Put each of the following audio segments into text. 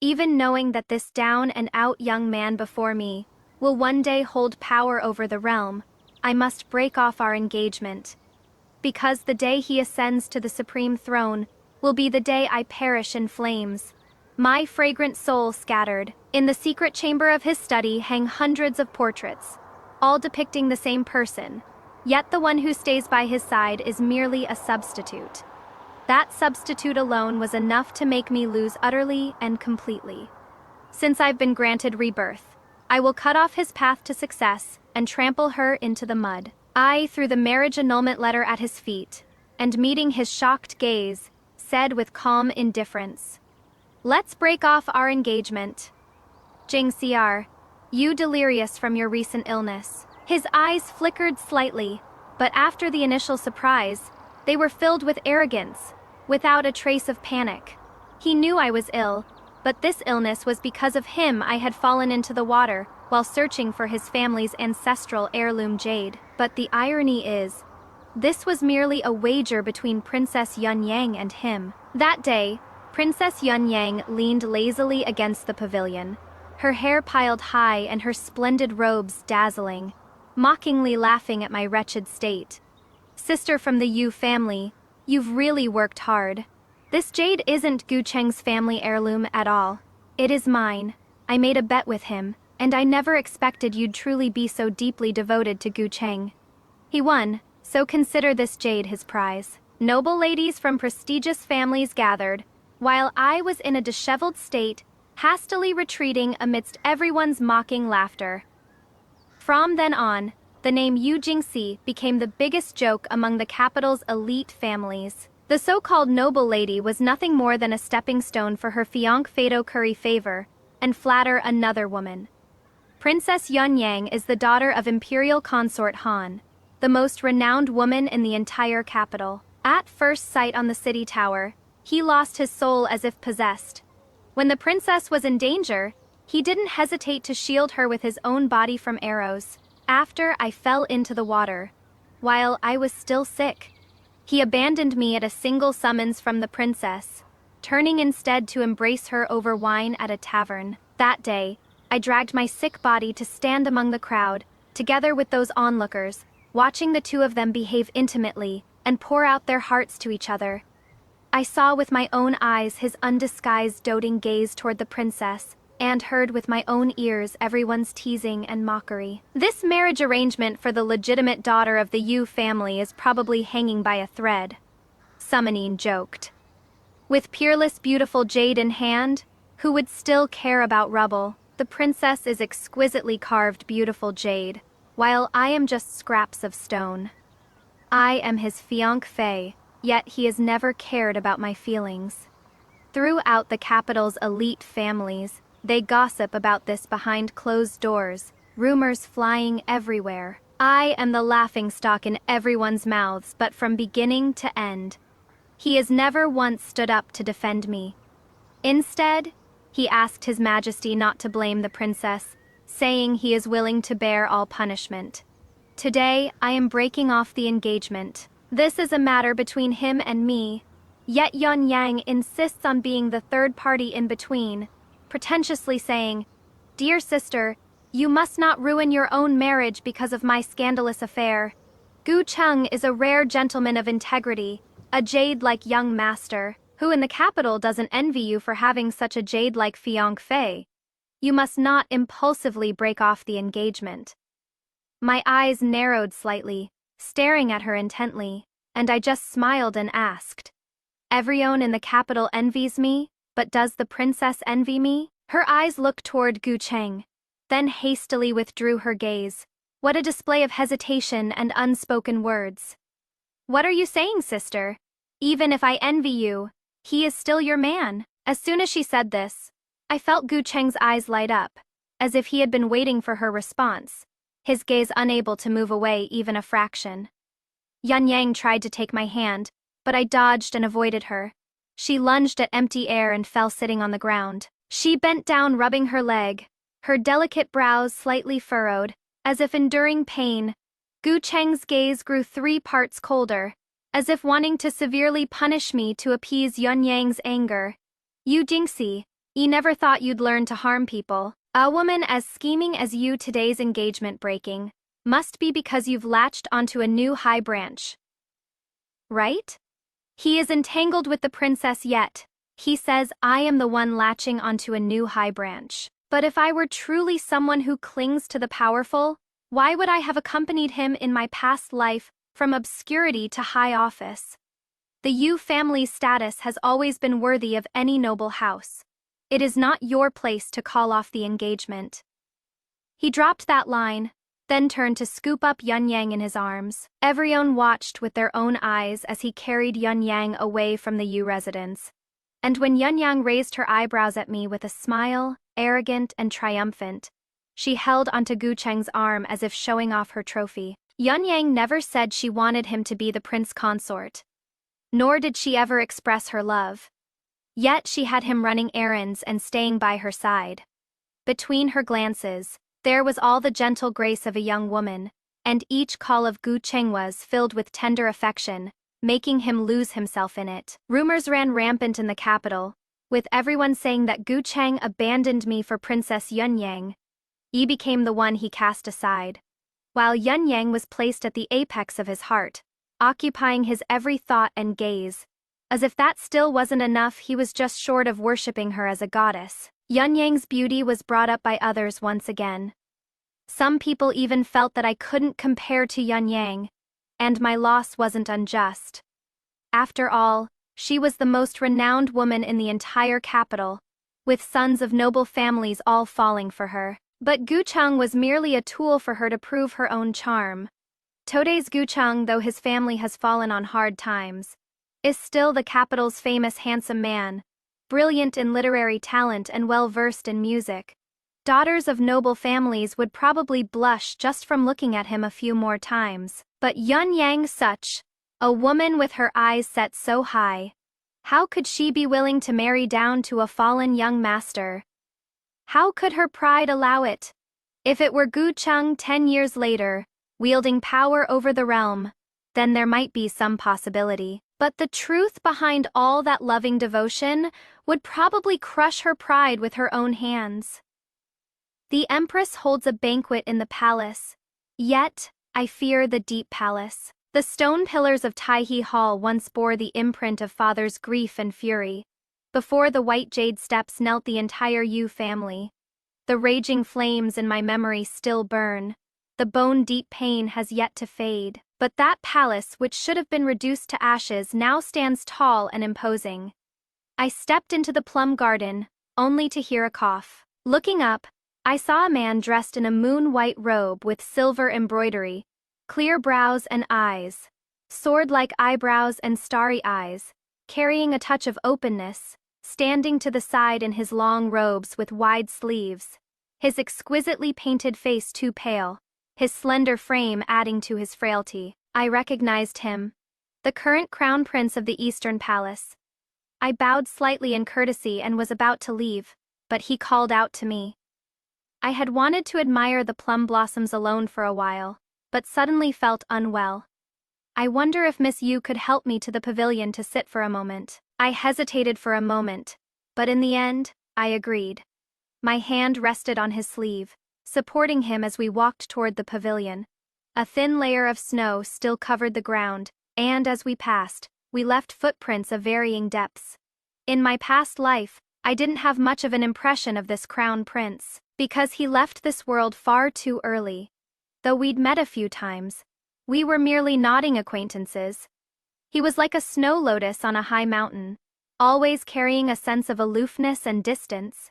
Even knowing that this down-and-out young man before me will one day hold power over the realm, I must break off our engagement. Because the day he ascends to the supreme throne will be the day I perish in flames. My fragrant soul scattered. In the secret chamber of his study hang hundreds of portraits, all depicting the same person, yet the one who stays by his side is merely a substitute. That substitute alone was enough to make me lose utterly and completely. Since I've been granted rebirth, I will cut off his path to success and trample her into the mud. I threw the marriage annulment letter at his feet, and meeting his shocked gaze, said with calm indifference, "Let's break off our engagement. Jing Xiar, you delirious from your recent illness." His eyes flickered slightly, but after the initial surprise, they were filled with arrogance, without a trace of panic. He knew I was ill, but this illness was because of him I had fallen into the water while searching for his family's ancestral heirloom jade. But the irony is, this was merely a wager between Princess Yun Yang and him. That day, Princess Yun Yang leaned lazily against the pavilion, her hair piled high and her splendid robes dazzling, mockingly laughing at my wretched state. "Sister from the Yu family, you've really worked hard. This jade isn't Gu Cheng's family heirloom at all. It is mine. I made a bet with him, and I never expected you'd truly be so deeply devoted to Gu Cheng. He won, so consider this jade his prize." Noble ladies from prestigious families gathered, while I was in a disheveled state, hastily retreating amidst everyone's mocking laughter. From then on, the name Yu Jingxi became the biggest joke among the capital's elite families. The so-called noble lady was nothing more than a stepping stone for her fiancé to curry favor and flatter another woman. Princess Yun Yang is the daughter of Imperial Consort Han, the most renowned woman in the entire capital. At first sight on the city tower, he lost his soul as if possessed. When the princess was in danger, he didn't hesitate to shield her with his own body from arrows. After I fell into the water, while I was still sick, he abandoned me at a single summons from the princess, turning instead to embrace her over wine at a tavern. That day, I dragged my sick body to stand among the crowd, together with those onlookers, watching the two of them behave intimately and pour out their hearts to each other. I saw with my own eyes his undisguised doting gaze toward the princess, and heard with my own ears everyone's teasing and mockery. This marriage arrangement for the legitimate daughter of the Yu family is probably hanging by a thread, Summoning joked. With peerless beautiful jade in hand, who would still care about rubble? The princess is exquisitely carved beautiful jade, while I am just scraps of stone. I am his fiancé, yet he has never cared about my feelings. Throughout the capital's elite families, they gossip about this behind closed doors, rumors flying everywhere. I am the laughingstock in everyone's mouths, but from beginning to end. He has never once stood up to defend me. Instead, he asked His Majesty not to blame the princess, saying he is willing to bear all punishment. Today, I am breaking off the engagement. This is a matter between him and me, yet Yun Yang insists on being the third party in between, pretentiously saying, "Dear sister, you must not ruin your own marriage because of my scandalous affair. Gu Cheng is a rare gentleman of integrity, a jade-like young master, who in the capital doesn't envy you for having such a jade-like fiancé. You must not impulsively break off the engagement." My eyes narrowed slightly, staring at her intently, and I just smiled and asked, "Everyone in the capital envies me, but does the princess envy me?" Her eyes looked toward Gu Cheng, then hastily withdrew her gaze. What a display of hesitation and unspoken words. "What are you saying, sister? Even if I envy you, he is still your man." As soon as she said this, I felt Gu Cheng's eyes light up, as if he had been waiting for her response, his gaze unable to move away even a fraction. Yun Yang tried to take my hand, but I dodged and avoided her. She lunged at empty air and fell sitting on the ground. She bent down, rubbing her leg, her delicate brows slightly furrowed, as if enduring pain. Gu Cheng's gaze grew 3 parts colder, as if wanting to severely punish me to appease Yun Yang's anger. "Yu Jingxi, You never thought you'd learn to harm people. A woman as scheming as you today's engagement breaking must be because you've latched onto a new high branch. Right? He is entangled with the princess yet. He says I am the one latching onto a new high branch. But if I were truly someone who clings to the powerful, why would I have accompanied him in my past life from obscurity to high office? The Yu family's status has always been worthy of any noble house. It is not your place to call off the engagement. He dropped that line, then turned to scoop up Yun Yang in his arms. Everyone watched with their own eyes as he carried Yun Yang away from the Yu residence. And when Yun Yang raised her eyebrows at me with a smile, arrogant and triumphant, she held onto Gu Cheng's arm as if showing off her trophy. Yun Yang never said she wanted him to be the prince consort. Nor did she ever express her love. Yet she had him running errands and staying by her side. Between her glances, there was all the gentle grace of a young woman, and each call of Gu Cheng was filled with tender affection, making him lose himself in it. Rumors ran rampant in the capital, with everyone saying that Gu Cheng abandoned me for Princess Yun Yang. Yi became the one he cast aside, while Yun Yang was placed at the apex of his heart, occupying his every thought and gaze. As if that still wasn't enough, he was just short of worshipping her as a goddess. Yun Yang's beauty was brought up by others once again. Some people even felt that I couldn't compare to Yun Yang, and my loss wasn't unjust. After all, she was the most renowned woman in the entire capital, with sons of noble families all falling for her. But Gu Cheng was merely a tool for her to prove her own charm. Today's Gu Cheng, though his family has fallen on hard times, is still the capital's famous handsome man, brilliant in literary talent and well-versed in music. Daughters of noble families would probably blush just from looking at him a few more times. But Yun Yang, such a woman with her eyes set so high, how could she be willing to marry down to a fallen young master? How could her pride allow it? If it were Gu Cheng 10 years later, wielding power over the realm, then there might be some possibility. But the truth behind all that loving devotion would probably crush her pride with her own hands. The Empress holds a banquet in the palace, yet I fear the deep palace. The stone pillars of Taihe Hall once bore the imprint of father's grief and fury. Before the white jade steps knelt the entire Yu family. The raging flames in my memory still burn. The bone-deep pain has yet to fade. But that palace, which should have been reduced to ashes, now stands tall and imposing. I stepped into the plum garden, only to hear a cough. Looking up, I saw a man dressed in a moon-white robe with silver embroidery, clear brows and eyes, sword-like eyebrows and starry eyes, carrying a touch of openness, standing to the side in his long robes with wide sleeves, his exquisitely painted face too pale, his slender frame adding to his frailty. I recognized him, the current crown prince of the Eastern Palace. I bowed slightly in courtesy and was about to leave, but he called out to me. I had wanted to admire the plum blossoms alone for a while, but suddenly felt unwell. I wonder if Miss Yu could help me to the pavilion to sit for a moment. I hesitated for a moment, but in the end, I agreed. My hand rested on his sleeve, supporting him as we walked toward the pavilion. A thin layer of snow still covered the ground, and as we passed, we left footprints of varying depths. In my past life, I didn't have much of an impression of this crown prince, because he left this world far too early. Though we'd met a few times, we were merely nodding acquaintances. He was like a snow lotus on a high mountain, always carrying a sense of aloofness and distance.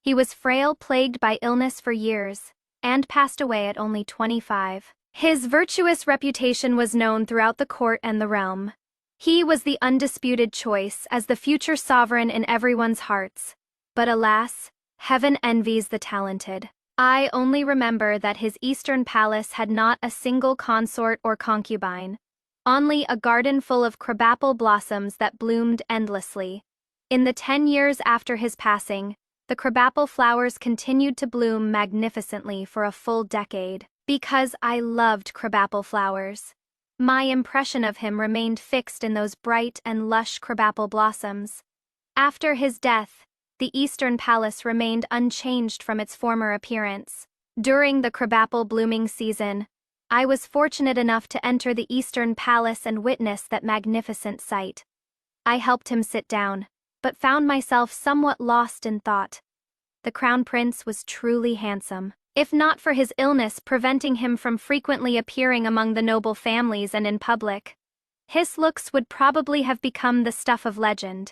He was frail, plagued by illness for years, and passed away at only 25. His virtuous reputation was known throughout the court and the realm. He was the undisputed choice as the future sovereign in everyone's hearts. But alas, heaven envies the talented. I only remember that his eastern palace had not a single consort or concubine, only a garden full of crabapple blossoms that bloomed endlessly. In the 10 years after his passing, the crabapple flowers continued to bloom magnificently for a full decade. Because I loved crabapple flowers, my impression of him remained fixed in those bright and lush crabapple blossoms. After his death, the Eastern Palace remained unchanged from its former appearance. During the crabapple blooming season, I was fortunate enough to enter the Eastern Palace and witness that magnificent sight. I helped him sit down, but found myself somewhat lost in thought. The Crown Prince was truly handsome, if not for his illness preventing him from frequently appearing among the noble families and in public. His looks would probably have become the stuff of legend.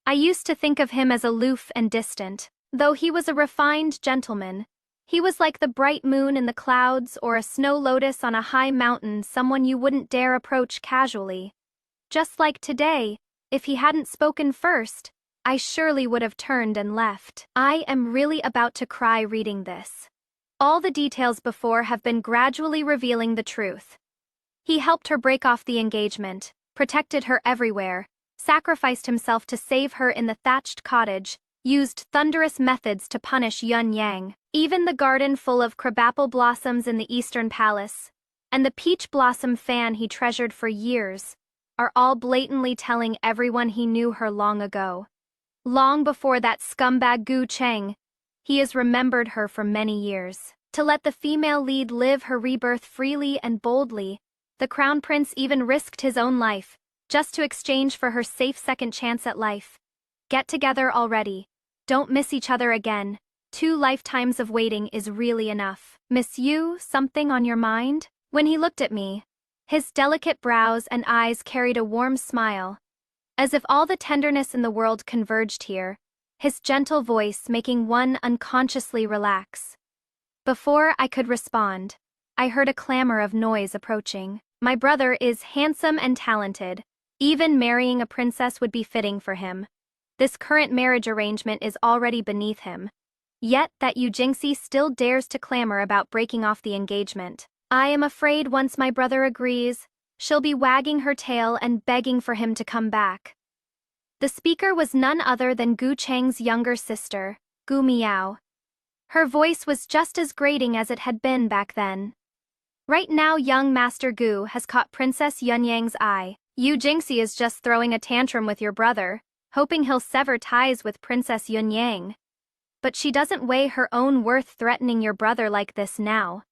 I used to think of him as aloof and distant. Though he was a refined gentleman, he was like the bright moon in the clouds or a snow lotus on a high mountain, someone you wouldn't dare approach casually. Just like today, if he hadn't spoken first, I surely would have turned and left. I am really about to cry reading this. All the details before have been gradually revealing the truth. He helped her break off the engagement, protected her everywhere, sacrificed himself to save her in the thatched cottage, used thunderous methods to punish Yun Yang. Even the garden full of crabapple blossoms in the Eastern Palace, and the peach blossom fan he treasured for years, are all blatantly telling everyone he knew her long ago. Long before that scumbag Gu Cheng, he has remembered her for many years. To let the female lead live her rebirth freely and boldly, the Crown Prince even risked his own life, just to exchange for her safe second chance at life. Get together already. Don't miss each other again. 2 lifetimes of waiting is really enough. Miss Yu, something on your mind? When he looked at me, his delicate brows and eyes carried a warm smile, as if all the tenderness in the world converged here, his gentle voice making one unconsciously relax. Before I could respond, I heard a clamor of noise approaching. My brother is handsome and talented. Even marrying a princess would be fitting for him. This current marriage arrangement is already beneath him. Yet that Yu Jingxi still dares to clamor about breaking off the engagement. I am afraid once my brother agrees, she'll be wagging her tail and begging for him to come back. The speaker was none other than Gu Cheng's younger sister, Gu Miao. Her voice was just as grating as it had been back then. Right now young Master Gu has caught Princess Yun Yang's eye. Yu Jingxi is just throwing a tantrum with your brother, hoping he'll sever ties with Princess Yun Yang. But she doesn't weigh her own worth threatening your brother like this now.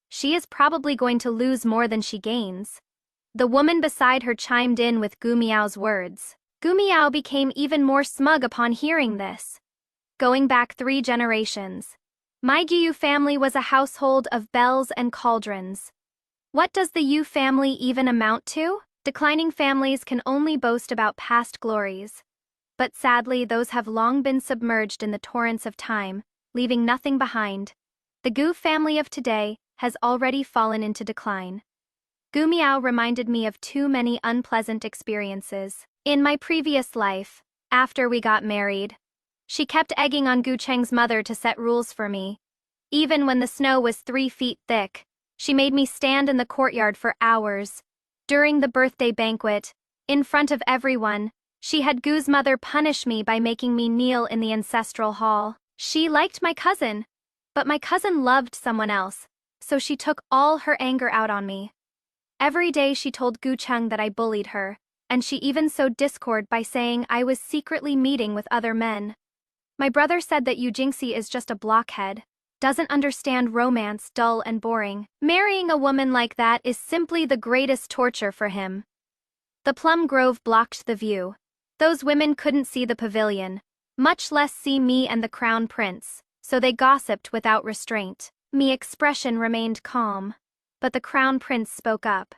She is probably going to lose more than she gains. The woman beside her chimed in with Gu Miao's words. Gu Miao became even more smug upon hearing this. Going back 3 generations, my Yu family was a household of bells and cauldrons. What does the Yu family even amount to? Declining families can only boast about past glories. But sadly those have long been submerged in the torrents of time, leaving nothing behind. The Gu family of today has already fallen into decline. Gu Miao reminded me of too many unpleasant experiences. In my previous life, after we got married, she kept egging on Gu Cheng's mother to set rules for me. Even when the snow was 3 feet thick, she made me stand in the courtyard for hours. During the birthday banquet, in front of everyone, she had Gu's mother punish me by making me kneel in the ancestral hall. She liked my cousin, but my cousin loved someone else, so she took all her anger out on me. Every day she told Gu Cheng that I bullied her, and she even sowed discord by saying I was secretly meeting with other men. My brother said that Yu Jingxi is just a blockhead, doesn't understand romance, dull and boring. Marrying a woman like that is simply the greatest torture for him. The plum grove blocked the view. Those women couldn't see the pavilion, much less see me and the Crown Prince, so they gossiped without restraint. My expression remained calm, but the Crown Prince spoke up.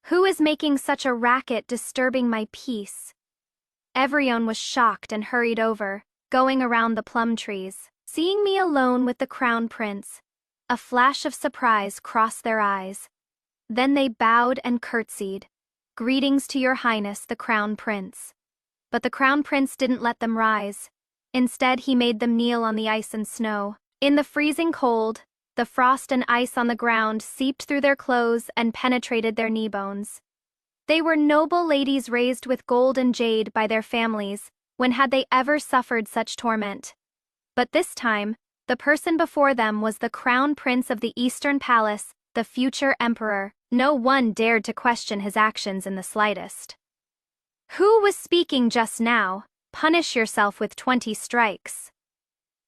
Who is making such a racket disturbing my peace? Everyone was shocked and hurried over, going around the plum trees. Seeing me alone with the Crown Prince, a flash of surprise crossed their eyes. Then they bowed and curtsied. Greetings to your highness, the Crown Prince. But the Crown Prince didn't let them rise. Instead, he made them kneel on the ice and snow. In the freezing cold, the frost and ice on the ground seeped through their clothes and penetrated their knee bones. They were noble ladies raised with gold and jade by their families. When had they ever suffered such torment? But this time, the person before them was the Crown Prince of the Eastern Palace, the future emperor. No one dared to question his actions in the slightest. Who was speaking just now? Punish yourself with 20 strikes.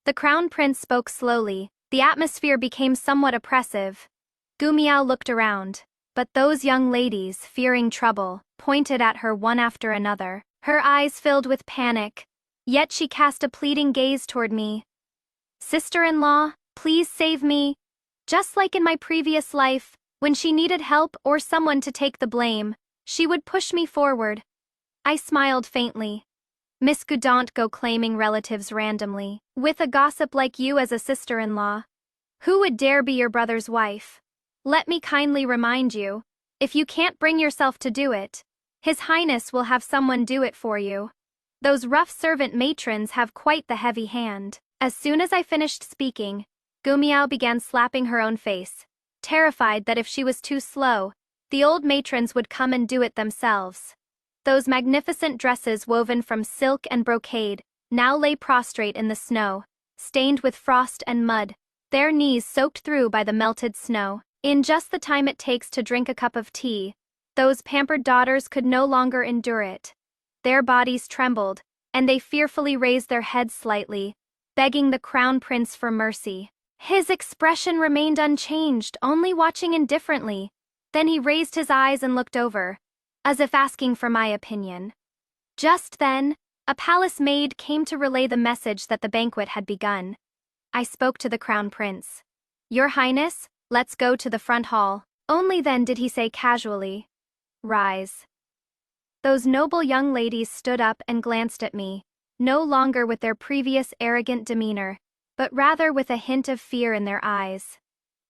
The crown prince spoke slowly. The atmosphere became somewhat oppressive. Gumiao looked around, but those young ladies, fearing trouble, pointed at her one after another. Her eyes filled with panic, yet she cast a pleading gaze toward me. Sister-in-law, please save me. Just like in my previous life, when she needed help or someone to take the blame, she would push me forward. I smiled faintly. Miss Goudant go claiming relatives randomly, with a gossip like you as a sister-in-law. Who would dare be your brother's wife? Let me kindly remind you, if you can't bring yourself to do it, His Highness will have someone do it for you. Those rough servant matrons have quite the heavy hand. As soon as I finished speaking, Gumiao began slapping her own face, terrified that if she was too slow, the old matrons would come and do it themselves. Those magnificent dresses woven from silk and brocade now lay prostrate in the snow, stained with frost and mud, their knees soaked through by the melted snow. In just the time it takes to drink a cup of tea, those pampered daughters could no longer endure it. Their bodies trembled, and they fearfully raised their heads slightly, begging the crown prince for mercy. His expression remained unchanged, only watching indifferently. Then he raised his eyes and looked over, as if asking for my opinion. Just then, a palace maid came to relay the message that the banquet had begun. I spoke to the crown prince. Your Highness, let's go to the front hall. Only then did he say casually, rise. Those noble young ladies stood up and glanced at me, no longer with their previous arrogant demeanor, but rather with a hint of fear in their eyes.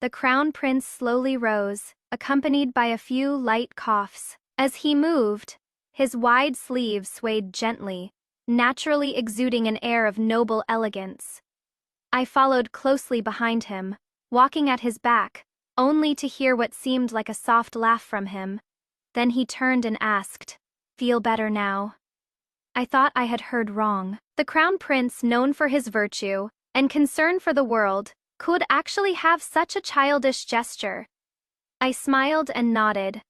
The crown prince slowly rose, accompanied by a few light coughs. As he moved, his wide sleeves swayed gently, naturally exuding an air of noble elegance. I followed closely behind him, walking at his back, only to hear what seemed like a soft laugh from him. Then he turned and asked, "Feel better now?" I thought I had heard wrong. The crown prince, known for his virtue and concern for the world, could actually have such a childish gesture. I smiled and nodded.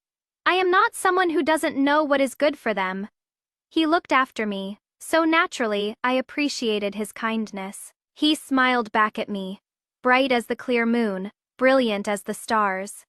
I am not someone who doesn't know what is good for them. He looked after me, so naturally I appreciated his kindness. He smiled back at me, bright as the clear moon, brilliant as the stars.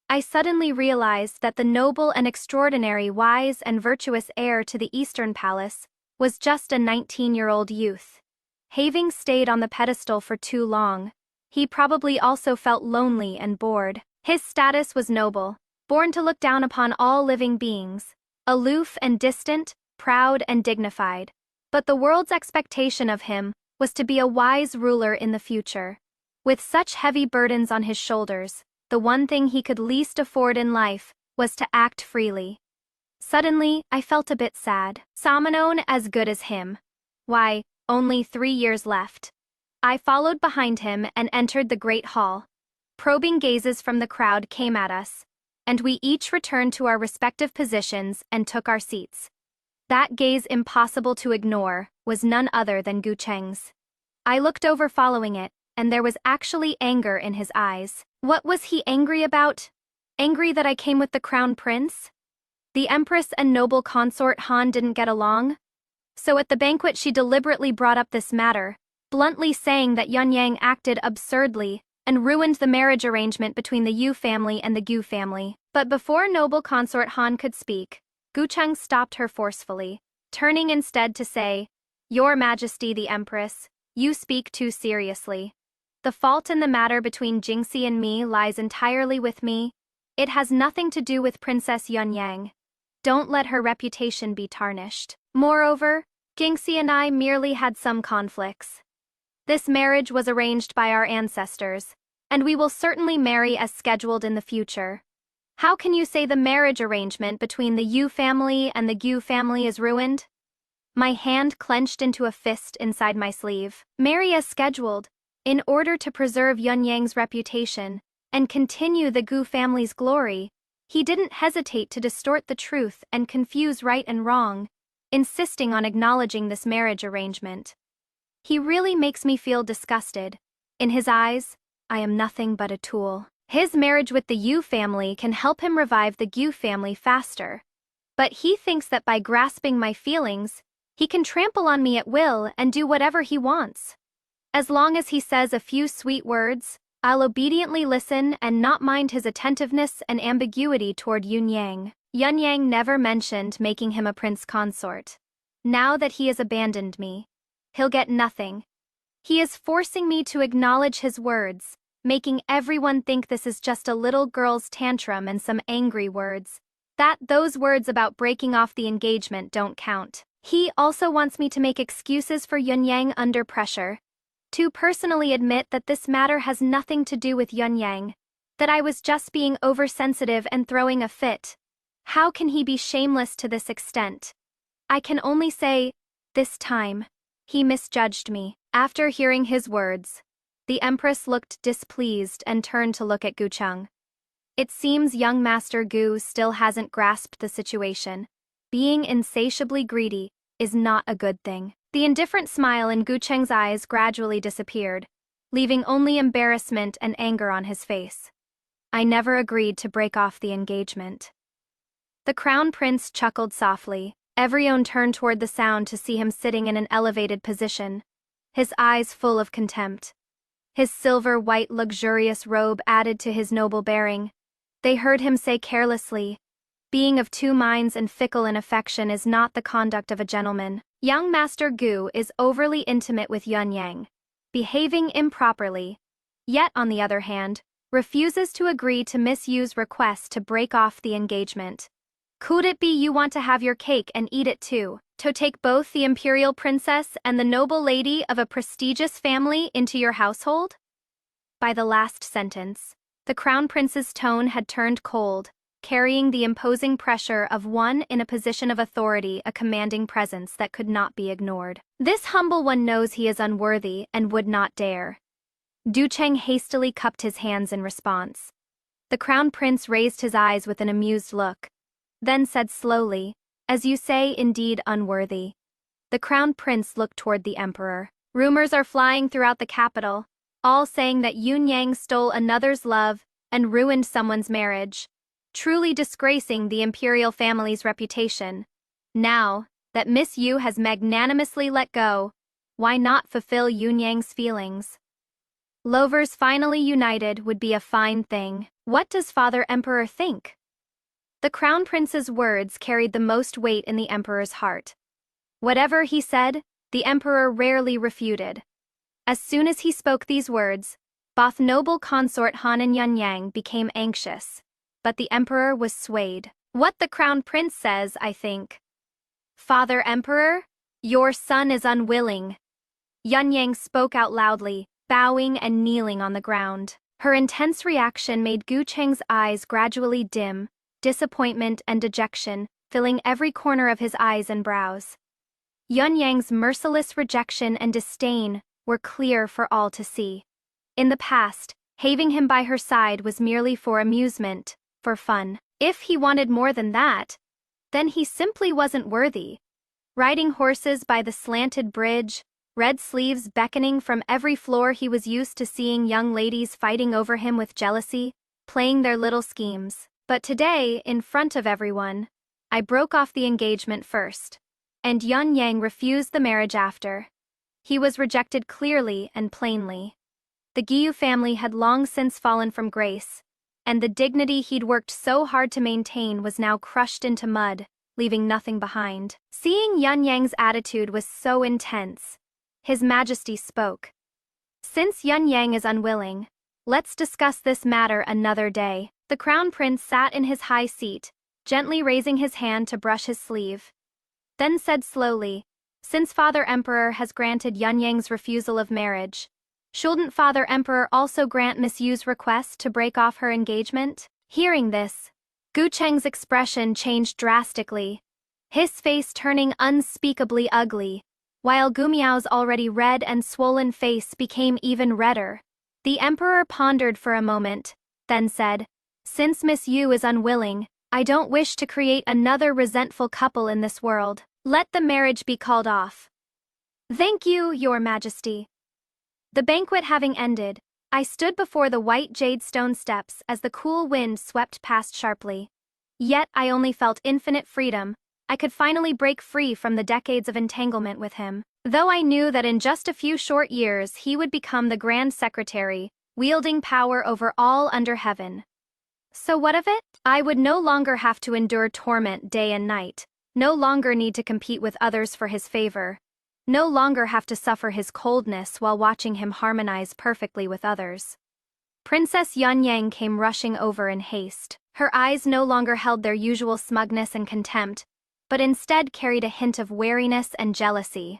I suddenly realized that the noble and extraordinary wise and virtuous heir to the Eastern Palace was just a 19-year-old youth. Having stayed on the pedestal for too long, he probably also felt lonely and bored. His status was noble, born to look down upon all living beings, aloof and distant, proud and dignified. But the world's expectation of him was to be a wise ruler in the future. With such heavy burdens on his shoulders, the one thing he could least afford in life was to act freely. Suddenly, I felt a bit sad. Samanon as good as him. Why, only 3 years left. I followed behind him and entered the great hall. Probing gazes from the crowd came at us, and we each returned to our respective positions and took our seats. That gaze impossible to ignore was none other than Gu Cheng's. I looked over following it, and there was actually anger in his eyes. What was he angry about? Angry that I came with the crown prince? The empress and noble consort Han didn't get along? So at the banquet she deliberately brought up this matter, bluntly saying that Yunyang acted absurdly and ruined the marriage arrangement between the Yu family and the Gu family. But before noble consort Han could speak, Gu Cheng stopped her forcefully, turning instead to say, "Your Majesty the Empress, you speak too seriously. The fault in the matter between Jingxi and me lies entirely with me. It has nothing to do with Princess Yunyang. Don't let her reputation be tarnished. Moreover, Jingxi and I merely had some conflicts. This marriage was arranged by our ancestors, and we will certainly marry as scheduled in the future. How can you say the marriage arrangement between the Yu family and the Gu family is ruined?" My hand clenched into a fist inside my sleeve. Marry as scheduled, in order to preserve Yunyang's reputation and continue the Gu family's glory. He didn't hesitate to distort the truth and confuse right and wrong, insisting on acknowledging this marriage arrangement. He really makes me feel disgusted. In his eyes, I am nothing but a tool. His marriage with the Yu family can help him revive the Gu family faster. But he thinks that by grasping my feelings, He can trample on me at will and do whatever he wants. As long as he says a few sweet words, I'll obediently listen and not mind his attentiveness and ambiguity toward Yun Yang. Yun Yang never mentioned making him a prince consort. Now that he has abandoned me, he'll get nothing. He is forcing me to acknowledge his words, making everyone think this is just a little girl's tantrum and some angry words. That those words about breaking off the engagement don't count. He also wants me to make excuses for Yun Yang under pressure. To personally admit that this matter has nothing to do with Yun Yang, that I was just being oversensitive and throwing a fit. How can he be shameless to this extent? I can only say, this time, he misjudged me. After hearing his words, the Empress looked displeased and turned to look at Gu Cheng. It seems young Master Gu still hasn't grasped the situation. Being insatiably greedy is not a good thing. The indifferent smile in Gu Cheng's eyes gradually disappeared, leaving only embarrassment and anger on his face. I never agreed to break off the engagement. The Crown Prince chuckled softly. Everyone turned toward the sound to see him sitting in an elevated position, his eyes full of contempt. His silver-white luxurious robe added to his noble bearing. They heard him say carelessly, "Being of two minds and fickle in affection is not the conduct of a gentleman." Young Master Gu is overly intimate with Yun Yang, behaving improperly, yet on the other hand, refuses to agree to Miss Yu's request to break off the engagement. Could it be you want to have your cake and eat it too, to take both the imperial princess and the noble lady of a prestigious family into your household? By the last sentence, the Crown Prince's tone had turned cold, carrying the imposing pressure of one in a position of authority, a commanding presence that could not be ignored. This humble one knows he is unworthy and would not dare. Du Cheng hastily cupped his hands in response. The Crown Prince raised his eyes with an amused look, then said slowly, "As you say, indeed unworthy." The Crown Prince looked toward the Emperor. Rumors are flying throughout the capital, all saying that Yun Yang stole another's love and ruined someone's marriage, truly disgracing the imperial family's reputation. Now that Miss Yu has magnanimously let go, why not fulfill Yun Yang's feelings? Lovers finally united would be a fine thing. What does Father Emperor think? The Crown Prince's words carried the most weight in the Emperor's heart. Whatever he said, the Emperor rarely refuted. As soon as he spoke these words, both noble consort Han and Yun Yang became anxious. But the Emperor was swayed. What the Crown Prince says, I think. Father Emperor, your son is unwilling. Yun Yang spoke out loudly, bowing and kneeling on the ground. Her intense reaction made Gu Cheng's eyes gradually dim, disappointment and dejection filling every corner of his eyes and brows. Yun Yang's merciless rejection and disdain were clear for all to see. In the past, having him by her side was merely for amusement, for fun. If he wanted more than that, then he simply wasn't worthy. Riding horses by the slanted bridge, red sleeves beckoning from every floor, he was used to seeing young ladies fighting over him with jealousy, playing their little schemes. But today, in front of everyone, I broke off the engagement first, and Yun Yang refused the marriage after. He was rejected clearly and plainly. The Giyu family had long since fallen from grace, and the dignity he'd worked so hard to maintain was now crushed into mud, leaving nothing behind. Seeing Yun Yang's attitude was so intense, His Majesty spoke. "Since Yun Yang is unwilling, let's discuss this matter another day." The Crown Prince sat in his high seat, gently raising his hand to brush his sleeve. Then said slowly, "Since Father Emperor has granted Yun Yang's refusal of marriage, shouldn't Father Emperor also grant Miss Yu's request to break off her engagement?" Hearing this, Gu Cheng's expression changed drastically, his face turning unspeakably ugly, while Gu Miao's already red and swollen face became even redder. The Emperor pondered for a moment, then said, "Since Miss Yu is unwilling, I don't wish to create another resentful couple in this world. Let the marriage be called off." "Thank you, Your Majesty." The banquet having ended, I stood before the white jade stone steps as the cool wind swept past sharply. Yet I only felt infinite freedom. I could finally break free from the decades of entanglement with him. Though I knew that in just a few short years he would become the Grand Secretary, wielding power over all under heaven. So what of it? I would no longer have to endure torment day and night, no longer need to compete with others for his favor, no longer have to suffer his coldness while watching him harmonize perfectly with others. Princess Yunyang came rushing over in haste. Her eyes no longer held their usual smugness and contempt, but instead carried a hint of wariness and jealousy.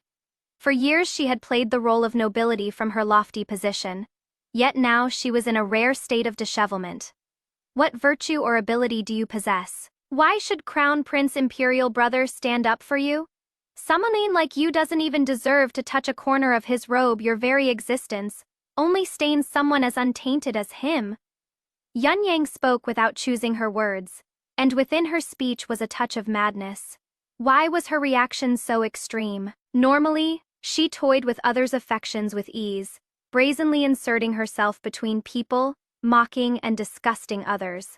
For years she had played the role of nobility from her lofty position, yet now she was in a rare state of dishevelment. What virtue or ability do you possess? Why should Crown Prince Imperial Brother stand up for you? Someone like you doesn't even deserve to touch a corner of his robe. Your very existence only stains someone as untainted as him. Yunyang spoke without choosing her words, and within her speech was a touch of madness. Why was her reaction so extreme? Normally, she toyed with others' affections with ease, brazenly inserting herself between people, mocking and disgusting others.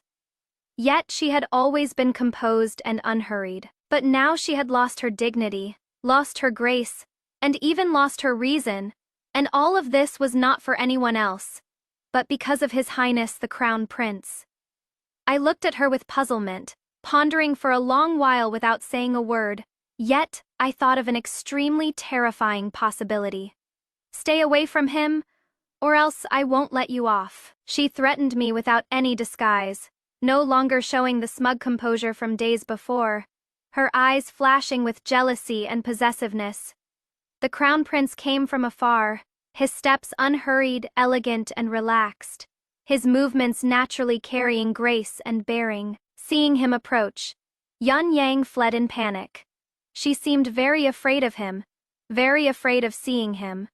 Yet she had always been composed and unhurried. But now she had lost her dignity, lost her grace, and even lost her reason, and all of this was not for anyone else, but because of His Highness the Crown Prince. I looked at her with puzzlement, pondering for a long while without saying a word. Yet, I thought of an extremely terrifying possibility. Stay away from him, or else I won't let you off. She threatened me without any disguise, no longer showing the smug composure from days before, her eyes flashing with jealousy and possessiveness. The Crown Prince came from afar, his steps unhurried, elegant, and relaxed, his movements naturally carrying grace and bearing. Seeing him approach, Yunyang fled in panic. She seemed very afraid of him, very afraid of seeing him.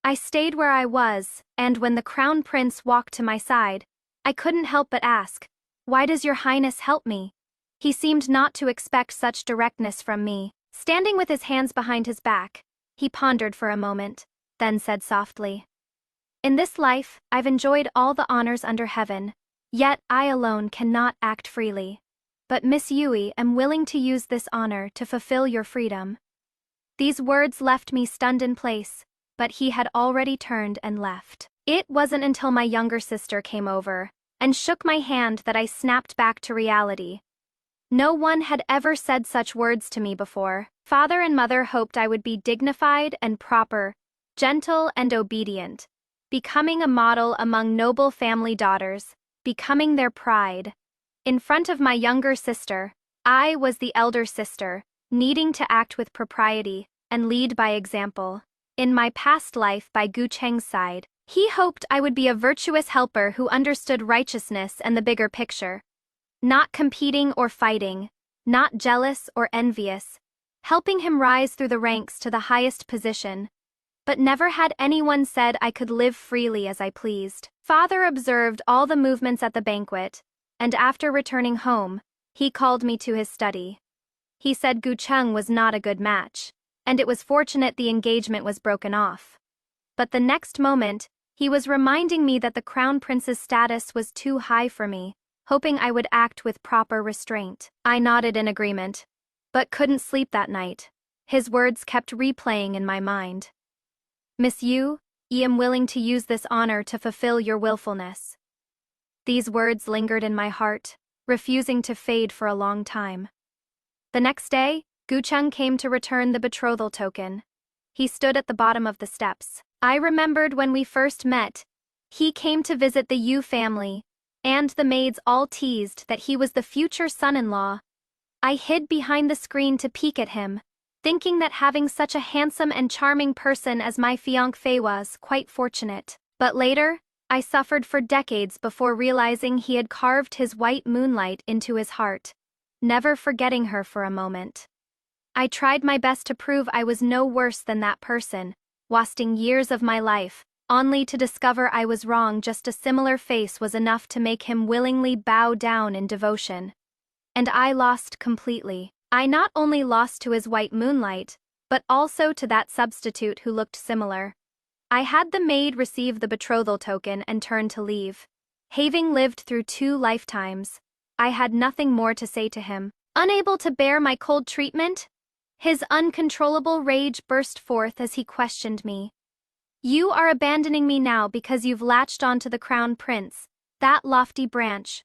I stayed where I was, and when the Crown Prince walked to my side, I couldn't help but ask, "Why does your Highness help me?" He seemed not to expect such directness from me. Standing with his hands behind his back, he pondered for a moment, then said softly, "In this life, I've enjoyed all the honors under heaven, yet I alone cannot act freely. But Miss Yui am willing to use this honor to fulfill your freedom." These words left me stunned in place, but he had already turned and left. It wasn't until my younger sister came over and shook my hand that I snapped back to reality. No one had ever said such words to me before. Father and mother hoped I would be dignified and proper, gentle and obedient, becoming a model among noble family daughters, becoming their pride. In front of my younger sister, I was the elder sister, needing to act with propriety and lead by example. In my past life by Gu Cheng's side, he hoped I would be a virtuous helper who understood righteousness and the bigger picture. Not competing or fighting, not jealous or envious, helping him rise through the ranks to the highest position. But never had anyone said I could live freely as I pleased. Father observed all the movements at the banquet, and after returning home, he called me to his study. He said Gu Cheng was not a good match, and it was fortunate the engagement was broken off. But the next moment, he was reminding me that the Crown Prince's status was too high for me, hoping I would act with proper restraint. I nodded in agreement, but couldn't sleep that night. His words kept replaying in my mind. "Miss Yu, I am willing to use this honor to fulfill your willfulness." These words lingered in my heart, refusing to fade for a long time. The next day, Gu Cheng came to return the betrothal token. He stood at the bottom of the steps. I remembered when we first met. He came to visit the Yu family, and the maids all teased that he was the future son-in-law. I hid behind the screen to peek at him, thinking that having such a handsome and charming person as my fiancé was quite fortunate. But later, I suffered for decades before realizing he had carved his white moonlight into his heart, never forgetting her for a moment. I tried my best to prove I was no worse than that person, wasting years of my life, only to discover I was wrong. Just a similar face was enough to make him willingly bow down in devotion. And I lost completely. I not only lost to his white moonlight, but also to that substitute who looked similar. I had the maid receive the betrothal token and turn to leave. Having lived through 2 lifetimes, I had nothing more to say to him. Unable to bear my cold treatment, his uncontrollable rage burst forth as he questioned me. You are abandoning me now because you've latched onto the crown prince, that lofty branch.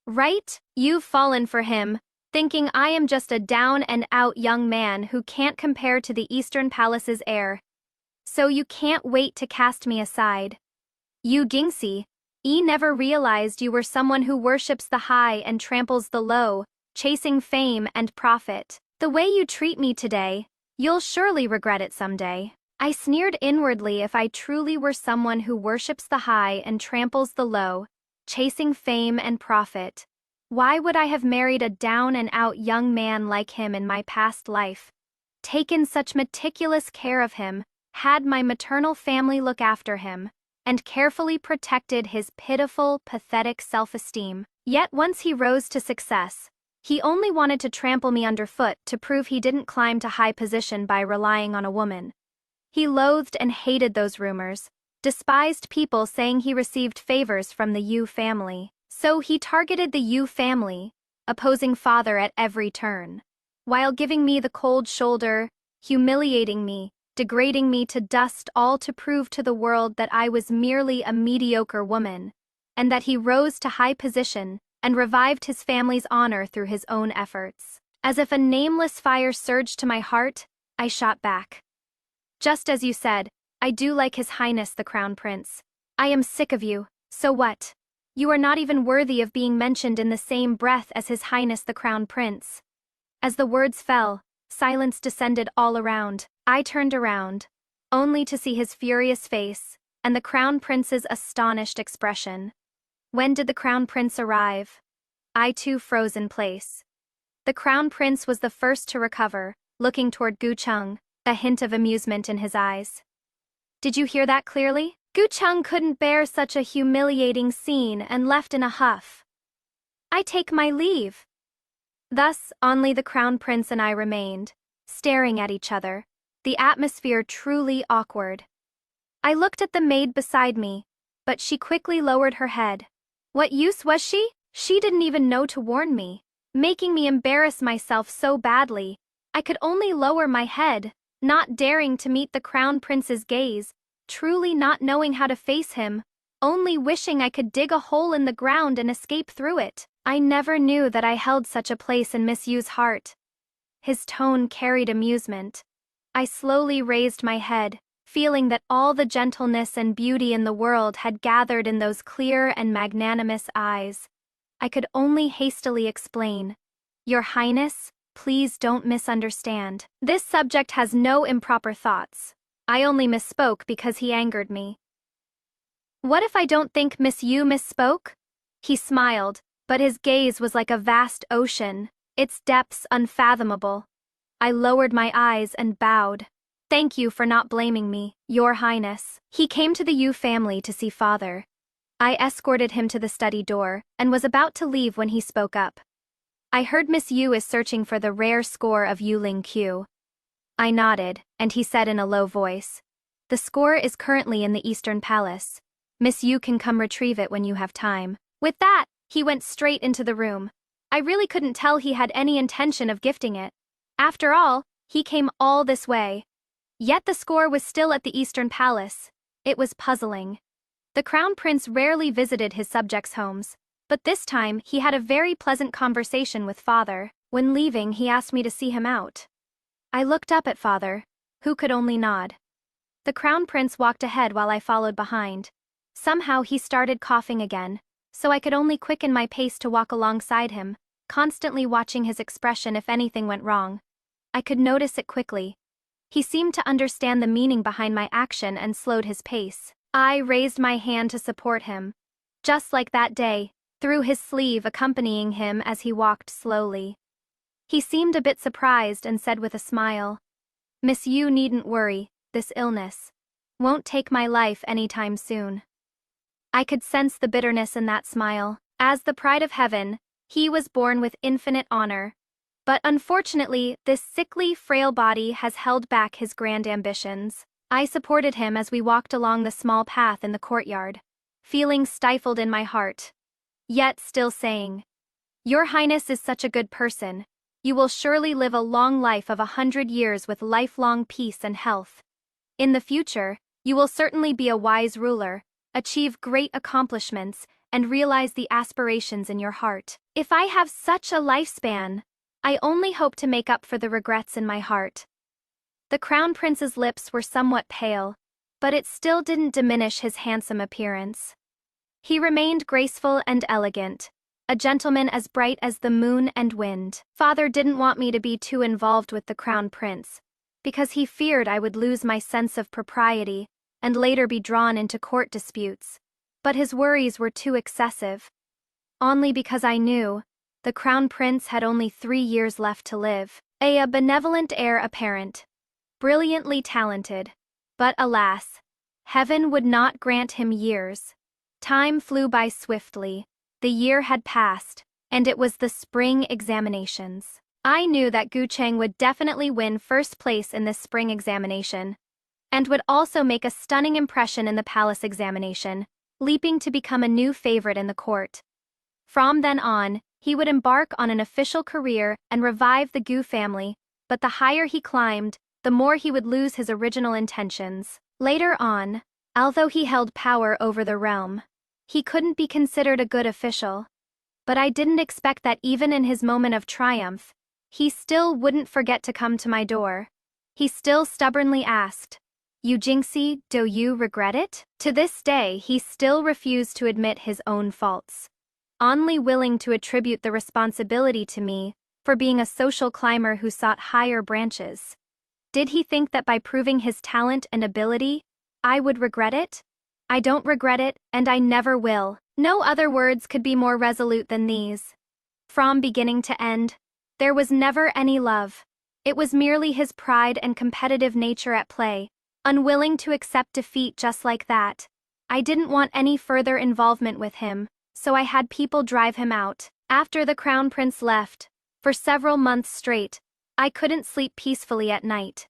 Right? You've fallen for him, thinking I am just a down-and-out young man who can't compare to the Eastern Palace's heir. So you can't wait to cast me aside. You Gingxi, never realized you were someone who worships the high and tramples the low, chasing fame and profit. The way you treat me today, you'll surely regret it someday. I sneered inwardly. If I truly were someone who worships the high and tramples the low, chasing fame and profit, why would I have married a down-and-out young man like him in my past life? Taken such meticulous care of him, had my maternal family look after him, and carefully protected his pitiful, pathetic self-esteem. Yet once he rose to success, he only wanted to trample me underfoot to prove he didn't climb to high position by relying on a woman. He loathed and hated those rumors, despised people saying he received favors from the Yu family. So he targeted the Yu family, opposing father at every turn, while giving me the cold shoulder, humiliating me, degrading me to dust, all to prove to the world that I was merely a mediocre woman, and that he rose to high position and revived his family's honor through his own efforts. As if a nameless fire surged to my heart, I shot back. Just as you said, I do like His Highness the Crown Prince. I am sick of you, so what? You are not even worthy of being mentioned in the same breath as His Highness the Crown Prince. As the words fell, silence descended all around. I turned around, only to see his furious face, and the Crown Prince's astonished expression. When did the Crown Prince arrive? I too froze in place. The Crown Prince was the first to recover, looking toward Gu Cheng, a hint of amusement in his eyes. Did you hear that clearly? Gu Cheng couldn't bear such a humiliating scene and left in a huff. I take my leave. Thus, only the Crown Prince and I remained, staring at each other, the atmosphere truly awkward. I looked at the maid beside me, but she quickly lowered her head. What use was she? She didn't even know to warn me, making me embarrass myself so badly. I could only lower my head, not daring to meet the Crown Prince's gaze, truly not knowing how to face him, only wishing I could dig a hole in the ground and escape through it. I never knew that I held such a place in Miss Yu's heart. His tone carried amusement. I slowly raised my head, feeling that all the gentleness and beauty in the world had gathered in those clear and magnanimous eyes. I could only hastily explain, Your Highness, please don't misunderstand. This subject has no improper thoughts. I only misspoke because he angered me. What if I don't think Miss Yu misspoke? He smiled, but his gaze was like a vast ocean, its depths unfathomable. I lowered my eyes and bowed. Thank you for not blaming me, Your Highness. He came to the Yu family to see father. I escorted him to the study door and was about to leave when he spoke up. I heard Miss Yu is searching for the rare score of Yuling Q. I nodded, and he said in a low voice, The score is currently in the Eastern Palace. Miss Yu can come retrieve it when you have time. With that, he went straight into the room. I really couldn't tell he had any intention of gifting it. After all, he came all this way. Yet the score was still at the Eastern Palace. It was puzzling. The Crown Prince rarely visited his subjects' homes, but this time he had a very pleasant conversation with father. When leaving, he asked me to see him out. I looked up at father, who could only nod. The Crown Prince walked ahead while I followed behind. Somehow he started coughing again, so I could only quicken my pace to walk alongside him, constantly watching his expression if anything went wrong. I could notice it quickly. He seemed to understand the meaning behind my action and slowed his pace. I raised my hand to support him. Just like that day, through his sleeve, accompanying him as he walked slowly. He seemed a bit surprised and said with a smile, Miss Yu needn't worry, this illness won't take my life anytime soon. I could sense the bitterness in that smile. As the pride of heaven, he was born with infinite honor. But unfortunately, this sickly, frail body has held back his grand ambitions. I supported him as we walked along the small path in the courtyard, feeling stifled in my heart, yet still saying, Your Highness is such a good person. You will surely live a long life of 100 years with lifelong peace and health. In the future, you will certainly be a wise ruler, achieve great accomplishments, and realize the aspirations in your heart. If I have such a lifespan, I only hope to make up for the regrets in my heart. The Crown Prince's lips were somewhat pale, but it still didn't diminish his handsome appearance. He remained graceful and elegant, a gentleman as bright as the moon and wind. Father didn't want me to be too involved with the Crown Prince, because he feared I would lose my sense of propriety and later be drawn into court disputes. But his worries were too excessive. Only because I knew the Crown Prince had only 3 years left to live. A benevolent heir apparent, brilliantly talented, but alas, heaven would not grant him years. Time flew by swiftly. The year had passed, and it was the spring examinations. I knew that Gu Cheng would definitely win first place in this spring examination, and would also make a stunning impression in the palace examination, leaping to become a new favorite in the court. From then on, he would embark on an official career and revive the Gu family, but the higher he climbed, the more he would lose his original intentions. Later on, although he held power over the realm, he couldn't be considered a good official. But I didn't expect that even in his moment of triumph, he still wouldn't forget to come to my door. He still stubbornly asked, "You Jinxie, do you regret it?" To this day, he still refused to admit his own faults, only willing to attribute the responsibility to me for being a social climber who sought higher branches. Did he think that by proving his talent and ability, I would regret it? I don't regret it, and I never will. No other words could be more resolute than these. From beginning to end, there was never any love. It was merely his pride and competitive nature at play, unwilling to accept defeat just like that. I didn't want any further involvement with him, so I had people drive him out. After the Crown Prince left, for several months straight, I couldn't sleep peacefully at night.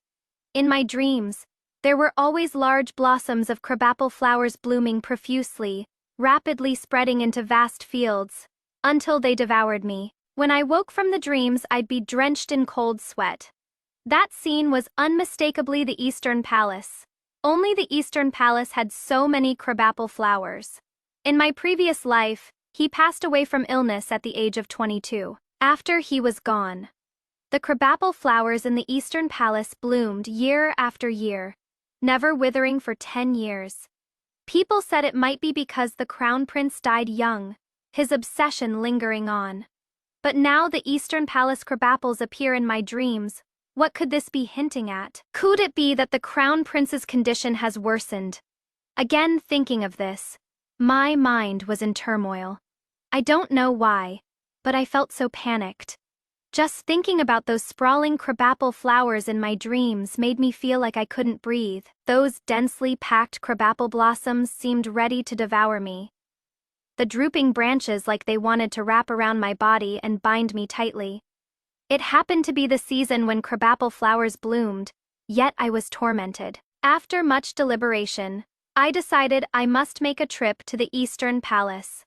In my dreams, there were always large blossoms of crabapple flowers blooming profusely, rapidly spreading into vast fields, until they devoured me. When I woke from the dreams, I'd be drenched in cold sweat. That scene was unmistakably the Eastern Palace. Only the Eastern Palace had so many crabapple flowers. In my previous life, he passed away from illness at the age of 22. After he was gone, the crabapple flowers in the Eastern Palace bloomed year after year, never withering for 10 years. People said it might be because the Crown Prince died young, his obsession lingering on. But now the Eastern Palace crabapples appear in my dreams. What could this be hinting at? Could it be that the Crown Prince's condition has worsened? Again thinking of this, my mind was in turmoil. I don't know why, but I felt so panicked. Just thinking about those sprawling crabapple flowers in my dreams made me feel like I couldn't breathe. Those densely packed crabapple blossoms seemed ready to devour me. The drooping branches like they wanted to wrap around my body and bind me tightly. It happened to be the season when crabapple flowers bloomed, yet I was tormented. After much deliberation, I decided I must make a trip to the Eastern Palace.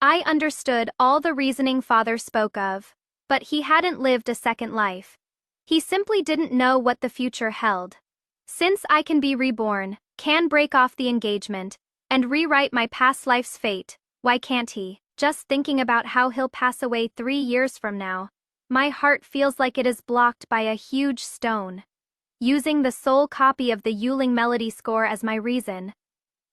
I understood all the reasoning Father spoke of, but he hadn't lived a second life. He simply didn't know what the future held. Since I can be reborn, can break off the engagement, and rewrite my past life's fate, why can't he? Just thinking about how he'll pass away 3 years from now, my heart feels like it is blocked by a huge stone. Using the sole copy of the Yuling melody score as my reason,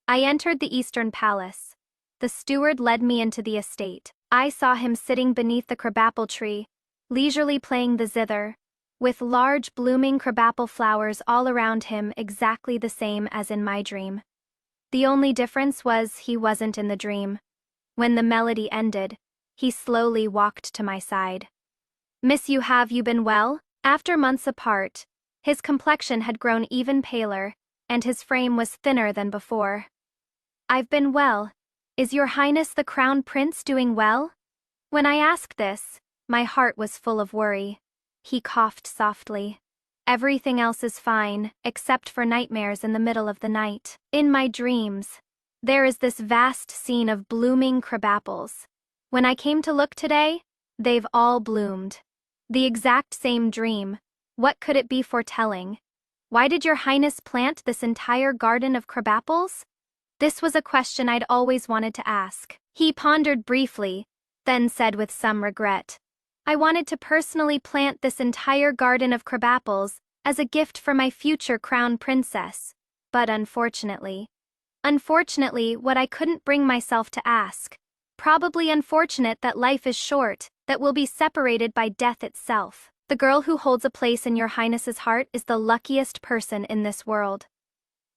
I entered the Eastern Palace. The steward led me into the estate. I saw him sitting beneath the crabapple tree, leisurely playing the zither, with large blooming crabapple flowers all around him exactly the same as in my dream. The only difference was he wasn't in the dream. When the melody ended, he slowly walked to my side. "Miss you, have you been well?" After months apart, his complexion had grown even paler, and his frame was thinner than before. "I've been well. Is your Highness the Crown Prince doing well?" When I asked this, my heart was full of worry. He coughed softly. "Everything else is fine, except for nightmares in the middle of the night. In my dreams, there is this vast scene of blooming crabapples. When I came to look today, they've all bloomed. The exact same dream. What could it be foretelling? Why did your highness plant this entire garden of crabapples? This was a question I'd always wanted to ask. He pondered briefly, then said with some regret, I wanted to personally plant this entire garden of crabapples as a gift for my future crown princess, but unfortunately, what I couldn't bring myself to ask. Probably unfortunate that life is short, that we'll be separated by death itself. The girl who holds a place in your highness's heart is the luckiest person in this world.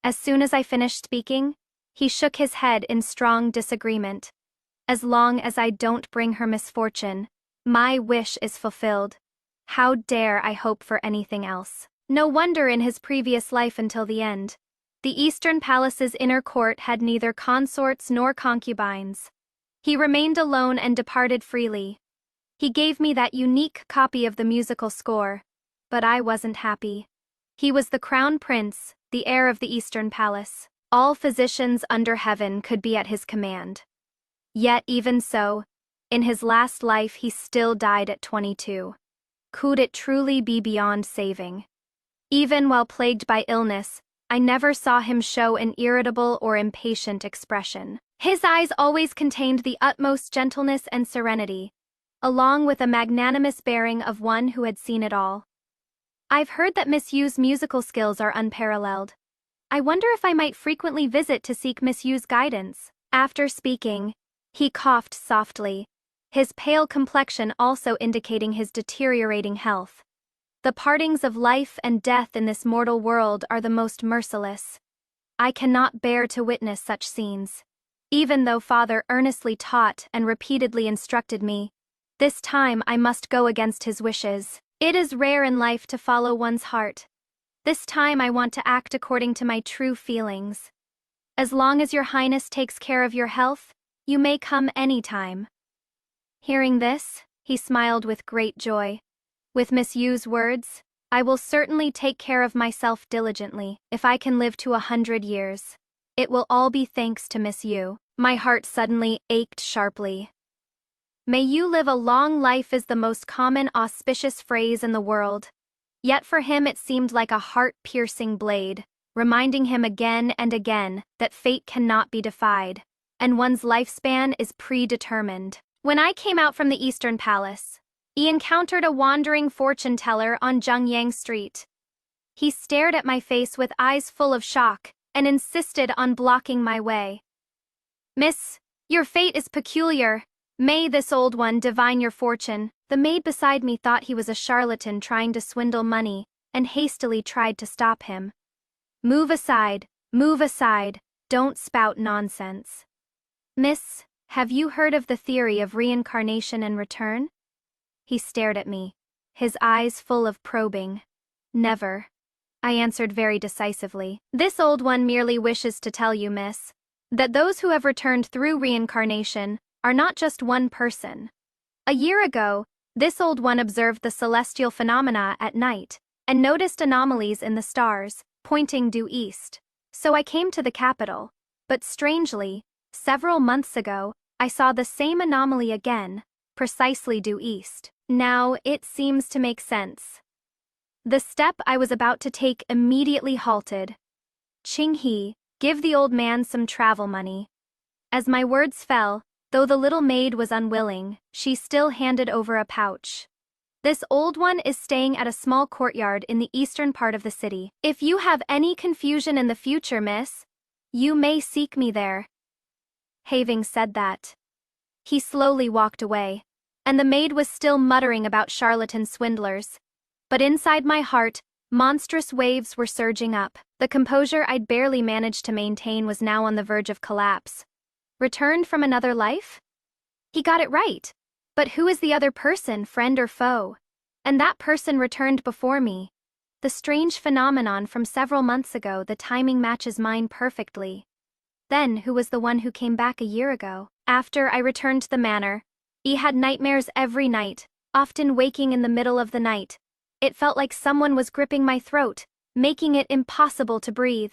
As soon as I finished speaking, he shook his head in strong disagreement. As long as I don't bring her misfortune, my wish is fulfilled. How dare I hope for anything else? No wonder in his previous life until the end, the Eastern Palace's inner court had neither consorts nor concubines. He remained alone and departed freely. He gave me that unique copy of the musical score, but I wasn't happy. He was the crown prince, the heir of the Eastern Palace. All physicians under heaven could be at his command. Yet even so, in his last life he still died at 22. Could it truly be beyond saving? Even while plagued by illness, I never saw him show an irritable or impatient expression. His eyes always contained the utmost gentleness and serenity, along with a magnanimous bearing of one who had seen it all. I've heard that Miss Yu's musical skills are unparalleled. I wonder if I might frequently visit to seek Miss Yu's guidance. After speaking, he coughed softly, his pale complexion also indicating his deteriorating health. The partings of life and death in this mortal world are the most merciless. I cannot bear to witness such scenes. Even though Father earnestly taught and repeatedly instructed me, this time I must go against his wishes. It is rare in life to follow one's heart. This time I want to act according to my true feelings. As long as your highness takes care of your health, you may come any time. Hearing this, he smiled with great joy. With Miss Yu's words, I will certainly take care of myself diligently. If I can live to 100 years, it will all be thanks to Miss Yu. My heart suddenly ached sharply. May you live a long life is the most common auspicious phrase in the world. Yet for him it seemed like a heart-piercing blade, reminding him again and again that fate cannot be defied, and one's lifespan is predetermined. When I came out from the Eastern Palace, he encountered a wandering fortune-teller on Zhengyang Street. He stared at my face with eyes full of shock and insisted on blocking my way. Miss, your fate is peculiar. May this old one divine your fortune. The maid beside me thought he was a charlatan trying to swindle money and hastily tried to stop him. Move aside, don't spout nonsense. Miss, have you heard of the theory of reincarnation and return? He stared at me, his eyes full of probing. Never. I answered very decisively. This old one merely wishes to tell you, miss, that those who have returned through reincarnation are not just one person. A year ago, this old one observed the celestial phenomena at night and noticed anomalies in the stars, pointing due east. So I came to the capital, but strangely, several months ago, I saw the same anomaly again, precisely due east. Now it seems to make sense. The step I was about to take immediately halted. Qinghe, give the old man some travel money. As my words fell, though the little maid was unwilling, she still handed over a pouch. This old one is staying at a small courtyard in the eastern part of the city. If you have any confusion in the future, miss, you may seek me there. Having said that, he slowly walked away, and the maid was still muttering about charlatan swindlers. But inside my heart, monstrous waves were surging up. The composure I'd barely managed to maintain was now on the verge of collapse. Returned from another life? He got it right. But who is the other person, friend or foe? And that person returned before me. The strange phenomenon from several months ago, the timing matches mine perfectly. Then, who was the one who came back a year ago? After I returned to the manor, he had nightmares every night, often waking in the middle of the night. It felt like someone was gripping my throat, making it impossible to breathe.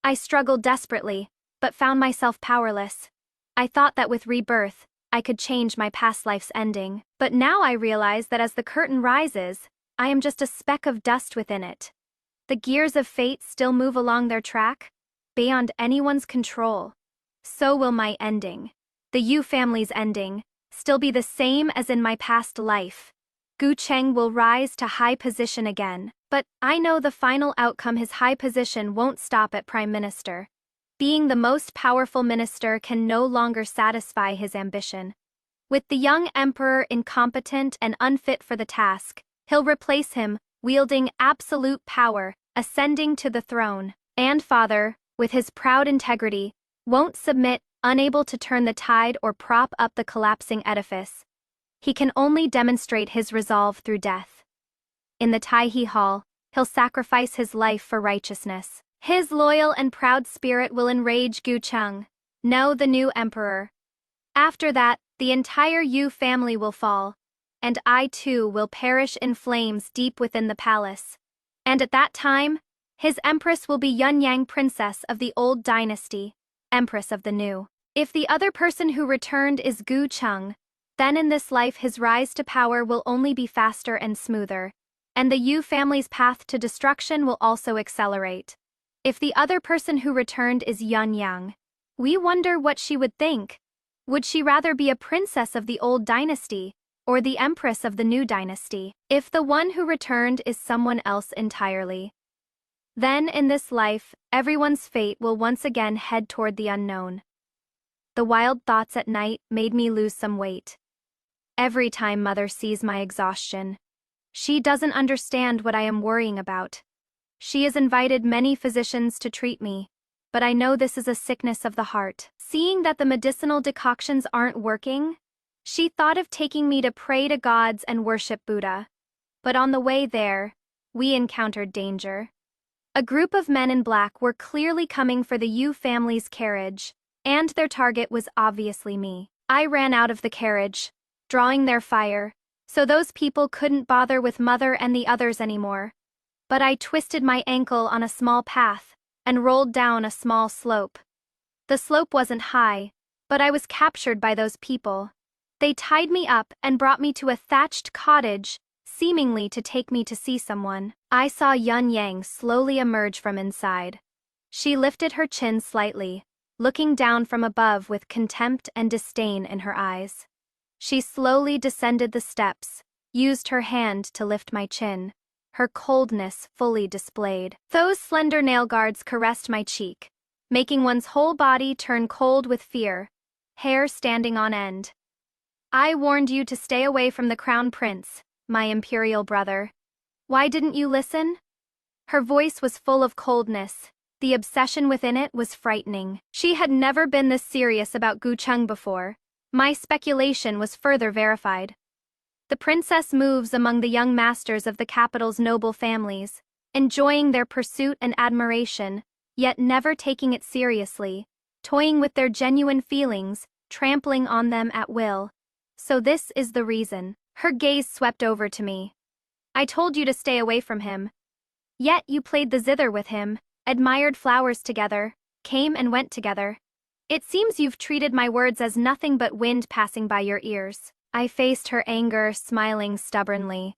I struggled desperately, but found myself powerless. I thought that with rebirth, I could change my past life's ending. But now I realize that as the curtain rises, I am just a speck of dust within it. The gears of fate still move along their track, beyond anyone's control. So will my ending. The Yu family's ending still be the same as in my past life. Gu Cheng will rise to high position again, but I know the final outcome, his high position won't stop at Prime Minister. Being the most powerful minister can no longer satisfy his ambition. With the young emperor incompetent and unfit for the task, he'll replace him, wielding absolute power, ascending to the throne. And father, with his proud integrity, won't submit, unable to turn the tide or prop up the collapsing edifice. He can only demonstrate his resolve through death. In the Taihe Hall, he'll sacrifice his life for righteousness. His loyal and proud spirit will enrage Gu Cheng, now the new emperor. After that, the entire Yu family will fall, and I too will perish in flames deep within the palace. And at that time, his empress will be Yunyang, princess of the old dynasty, empress of the new. If the other person who returned is Gu Cheng, then in this life his rise to power will only be faster and smoother, and the Yu family's path to destruction will also accelerate. If the other person who returned is Yunyang, we wonder what she would think. Would she rather be a princess of the old dynasty, or the empress of the new dynasty? If the one who returned is someone else entirely, then in this life, everyone's fate will once again head toward the unknown. The wild thoughts at night made me lose some weight. Every time mother sees my exhaustion, she doesn't understand what I am worrying about. She has invited many physicians to treat me, but I know this is a sickness of the heart. Seeing that the medicinal decoctions aren't working, she thought of taking me to pray to gods and worship Buddha. But on the way there, we encountered danger. A group of men in black were clearly coming for the Yu family's carriage, and their target was obviously me. I ran out of the carriage, drawing their fire, so those people couldn't bother with mother and the others anymore. But I twisted my ankle on a small path and rolled down a small slope. The slope wasn't high, but I was captured by those people. They tied me up and brought me to a thatched cottage, seemingly to take me to see someone. I saw Yun Yang slowly emerge from inside. She lifted her chin slightly, looking down from above with contempt and disdain in her eyes. She slowly descended the steps, used her hand to lift my chin, her coldness fully displayed. Those slender nail guards caressed my cheek, making one's whole body turn cold with fear, hair standing on end. I warned you to stay away from the crown prince, my imperial brother. Why didn't you listen? Her voice was full of coldness. The obsession within it was frightening. She had never been this serious about Gu Cheng before. My speculation was further verified. The princess moves among the young masters of the capital's noble families, enjoying their pursuit and admiration, yet never taking it seriously, toying with their genuine feelings, trampling on them at will. So this is the reason. Her gaze swept over to me. I told you to stay away from him. Yet you played the zither with him, admired flowers together, came and went together. It seems you've treated my words as nothing but wind passing by your ears. I faced her anger, smiling stubbornly.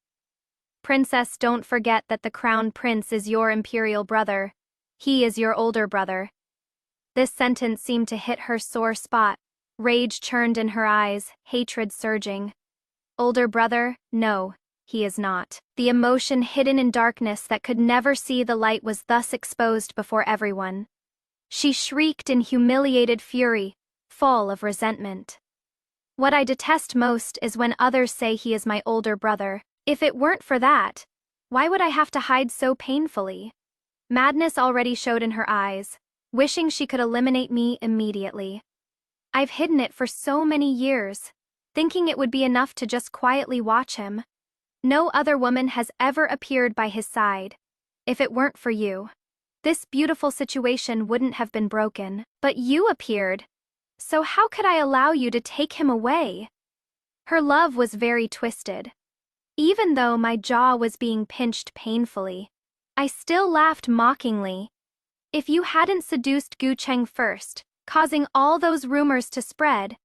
Princess, don't forget that the crown prince is your imperial brother. He is your older brother. This sentence seemed to hit her sore spot. Rage churned in her eyes, hatred surging. Older brother? No, he is not. The emotion hidden in darkness that could never see the light was thus exposed before everyone. She shrieked in humiliated fury, full of resentment. What I detest most is when others say he is my older brother. If it weren't for that, why would I have to hide so painfully? Madness already showed in her eyes, wishing she could eliminate me immediately. I've hidden it for so many years, thinking it would be enough to just quietly watch him. No other woman has ever appeared by his side. If it weren't for you, this beautiful situation wouldn't have been broken. But you appeared. So how could I allow you to take him away? Her love was very twisted. Even though my jaw was being pinched painfully, I still laughed mockingly. If you hadn't seduced Gu Cheng first, causing all those rumors to spread,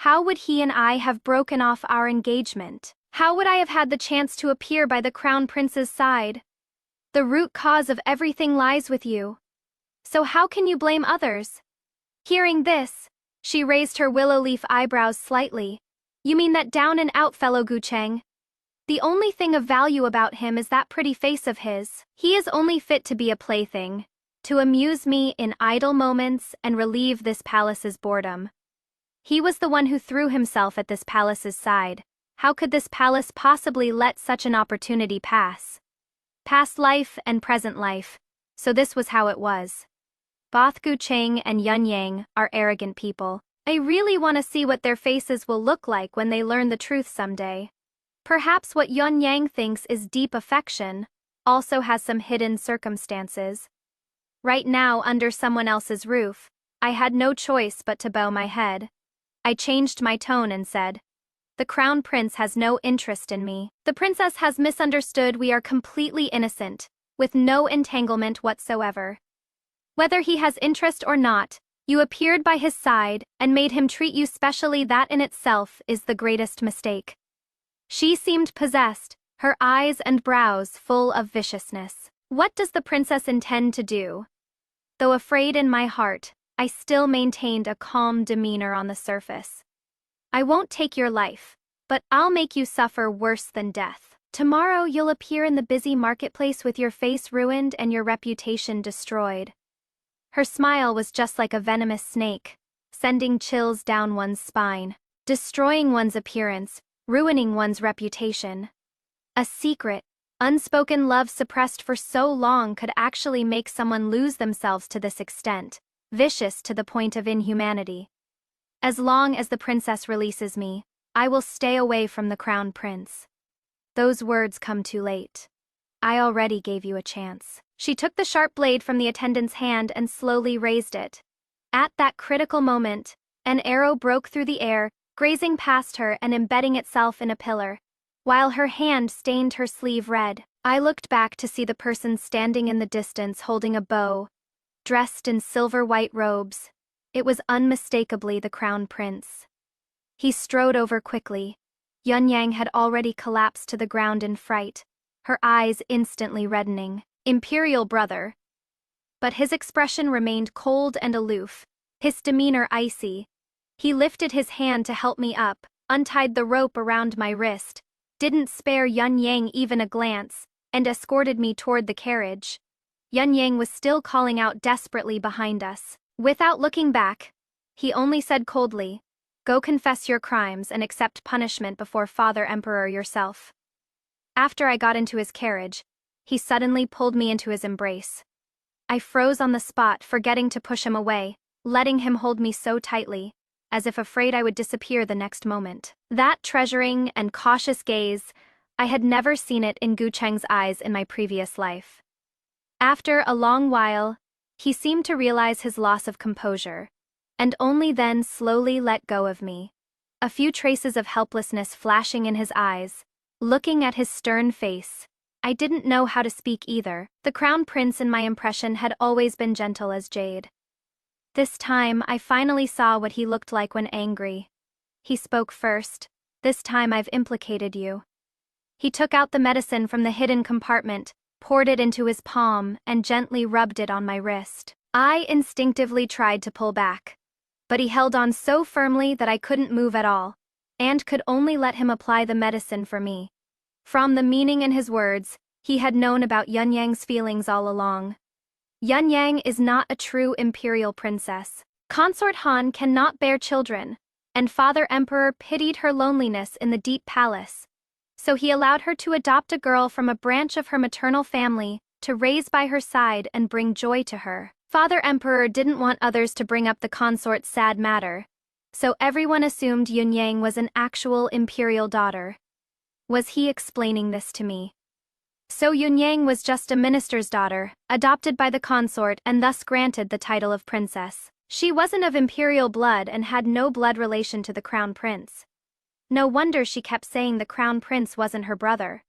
How would he and I have broken off our engagement? How would I have had the chance to appear by the crown prince's side? The root cause of everything lies with you. So how can you blame others? Hearing this, she raised her willow leaf eyebrows slightly. You mean that down and out fellow Gucheng? The only thing of value about him is that pretty face of his. He is only fit to be a plaything, to amuse me in idle moments and relieve this palace's boredom. He was the one who threw himself at this palace's side. How could this palace possibly let such an opportunity pass? Past life and present life. So this was how it was. Both Gucheng and Yun Yang are arrogant people. I really want to see what their faces will look like when they learn the truth someday. Perhaps what Yun Yang thinks is deep affection also has some hidden circumstances. Right now, under someone else's roof, I had no choice but to bow my head. I changed my tone and said, "The crown prince has no interest in me. The princess has misunderstood we are completely innocent, with no entanglement whatsoever. Whether he has interest or not, you appeared by his side and made him treat you specially. That in itself is the greatest mistake." She seemed possessed, her eyes and brows full of viciousness. What does the princess intend to do? Though afraid in my heart, I still maintained a calm demeanor on the surface. "I won't take your life, but I'll make you suffer worse than death. Tomorrow you'll appear in the busy marketplace with your face ruined and your reputation destroyed." Her smile was just like a venomous snake, sending chills down one's spine, destroying one's appearance, ruining one's reputation. A secret, unspoken love suppressed for so long could actually make someone lose themselves to this extent, vicious to the point of inhumanity. As long as the princess releases me, I will stay away from the crown prince. Those words come too late. I already gave you a chance. She took the sharp blade from the attendant's hand and slowly raised it. At that critical moment, an arrow broke through the air, grazing past her and embedding itself in a pillar. While her hand stained her sleeve red, I looked back to see the person standing in the distance holding a bow, dressed in silver-white robes. It was unmistakably the crown prince. He strode over quickly. Yun Yang had already collapsed to the ground in fright, her eyes instantly reddening. "Imperial brother." But his expression remained cold and aloof, his demeanor icy. He lifted his hand to help me up, untied the rope around my wrist, didn't spare Yun Yang even a glance, and escorted me toward the carriage. Yun Yang was still calling out desperately behind us. Without looking back, he only said coldly, "Go confess your crimes and accept punishment before Father Emperor yourself." After I got into his carriage, he suddenly pulled me into his embrace. I froze on the spot, forgetting to push him away, letting him hold me so tightly, as if afraid I would disappear the next moment. That treasuring and cautious gaze, I had never seen it in Gucheng's eyes in my previous life. After a long while, he seemed to realize his loss of composure, and only then slowly let go of me. A few traces of helplessness flashing in his eyes, looking at his stern face. I didn't know how to speak either. The crown prince in my impression had always been gentle as jade. This time, I finally saw what he looked like when angry. He spoke first. "This time I've implicated you." He took out the medicine from the hidden compartment, poured it into his palm, and gently rubbed it on my wrist. I instinctively tried to pull back, but he held on so firmly that I couldn't move at all, and could only let him apply the medicine for me. From the meaning in his words, he had known about Yun Yang's feelings all along. Yun Yang is not a true imperial princess. Consort Han cannot bear children, and Father Emperor pitied her loneliness in the deep palace. So he allowed her to adopt a girl from a branch of her maternal family to raise by her side and bring joy to her. Father Emperor didn't want others to bring up the consort's sad matter, so everyone assumed Yun Yang was an actual imperial daughter. Was he explaining this to me? So Yun Yang was just a minister's daughter, adopted by the consort and thus granted the title of princess. She wasn't of imperial blood and had no blood relation to the crown prince. No wonder she kept saying the crown prince wasn't her brother.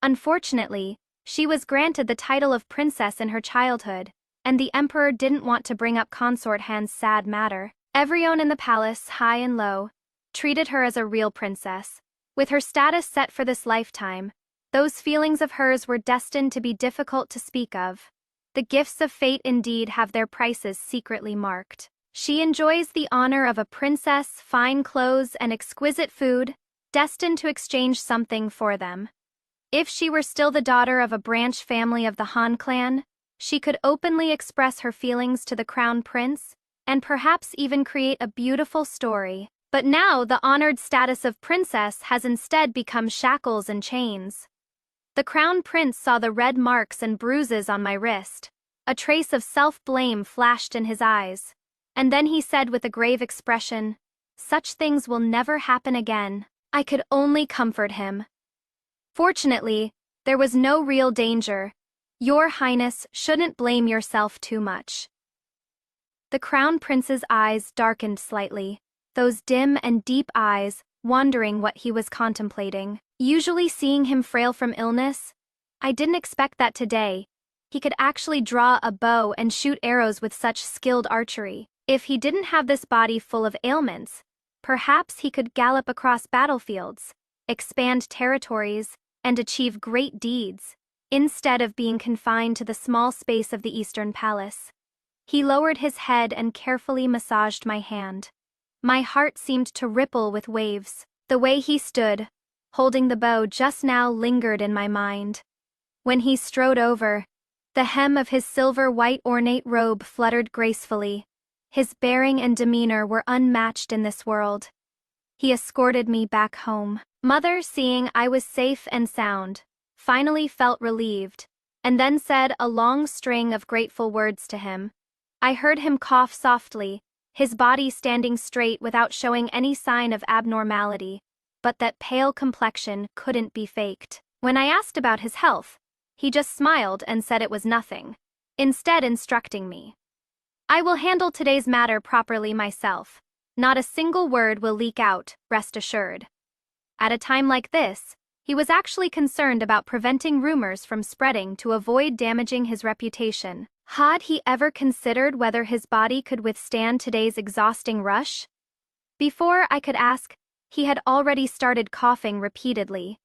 Unfortunately, she was granted the title of princess in her childhood, and the emperor didn't want to bring up consort Han's sad matter. Everyone in the palace, high and low, treated her as a real princess. With her status set for this lifetime, those feelings of hers were destined to be difficult to speak of. The gifts of fate indeed have their prices secretly marked. She enjoys the honor of a princess, fine clothes, and exquisite food, destined to exchange something for them. If she were still the daughter of a branch family of the Han clan, she could openly express her feelings to the crown prince, and perhaps even create a beautiful story. But now the honored status of princess has instead become shackles and chains. The crown prince saw the red marks and bruises on my wrist. A trace of self-blame flashed in his eyes. And then he said with a grave expression, "Such things will never happen again." I could only comfort him. Fortunately, there was no real danger. Your Highness shouldn't blame yourself too much. The crown prince's eyes darkened slightly, those dim and deep eyes, wondering what he was contemplating. Usually seeing him frail from illness, I didn't expect that today. He could actually draw a bow and shoot arrows with such skilled archery. If he didn't have this body full of ailments, perhaps he could gallop across battlefields, expand territories, and achieve great deeds, instead of being confined to the small space of the Eastern Palace. He lowered his head and carefully massaged my hand. My heart seemed to ripple with waves. The way he stood, holding the bow just now lingered in my mind. When he strode over, the hem of his silver-white ornate robe fluttered gracefully. His bearing and demeanor were unmatched in this world. He escorted me back home. Mother, seeing I was safe and sound, finally felt relieved, and then said a long string of grateful words to him. I heard him cough softly, his body standing straight without showing any sign of abnormality, but that pale complexion couldn't be faked. When I asked about his health, he just smiled and said it was nothing, instead instructing me. I will handle today's matter properly myself. Not a single word will leak out, rest assured. At a time like this, he was actually concerned about preventing rumors from spreading to avoid damaging his reputation. Had he ever considered whether his body could withstand today's exhausting rush? Before I could ask, he had already started coughing repeatedly.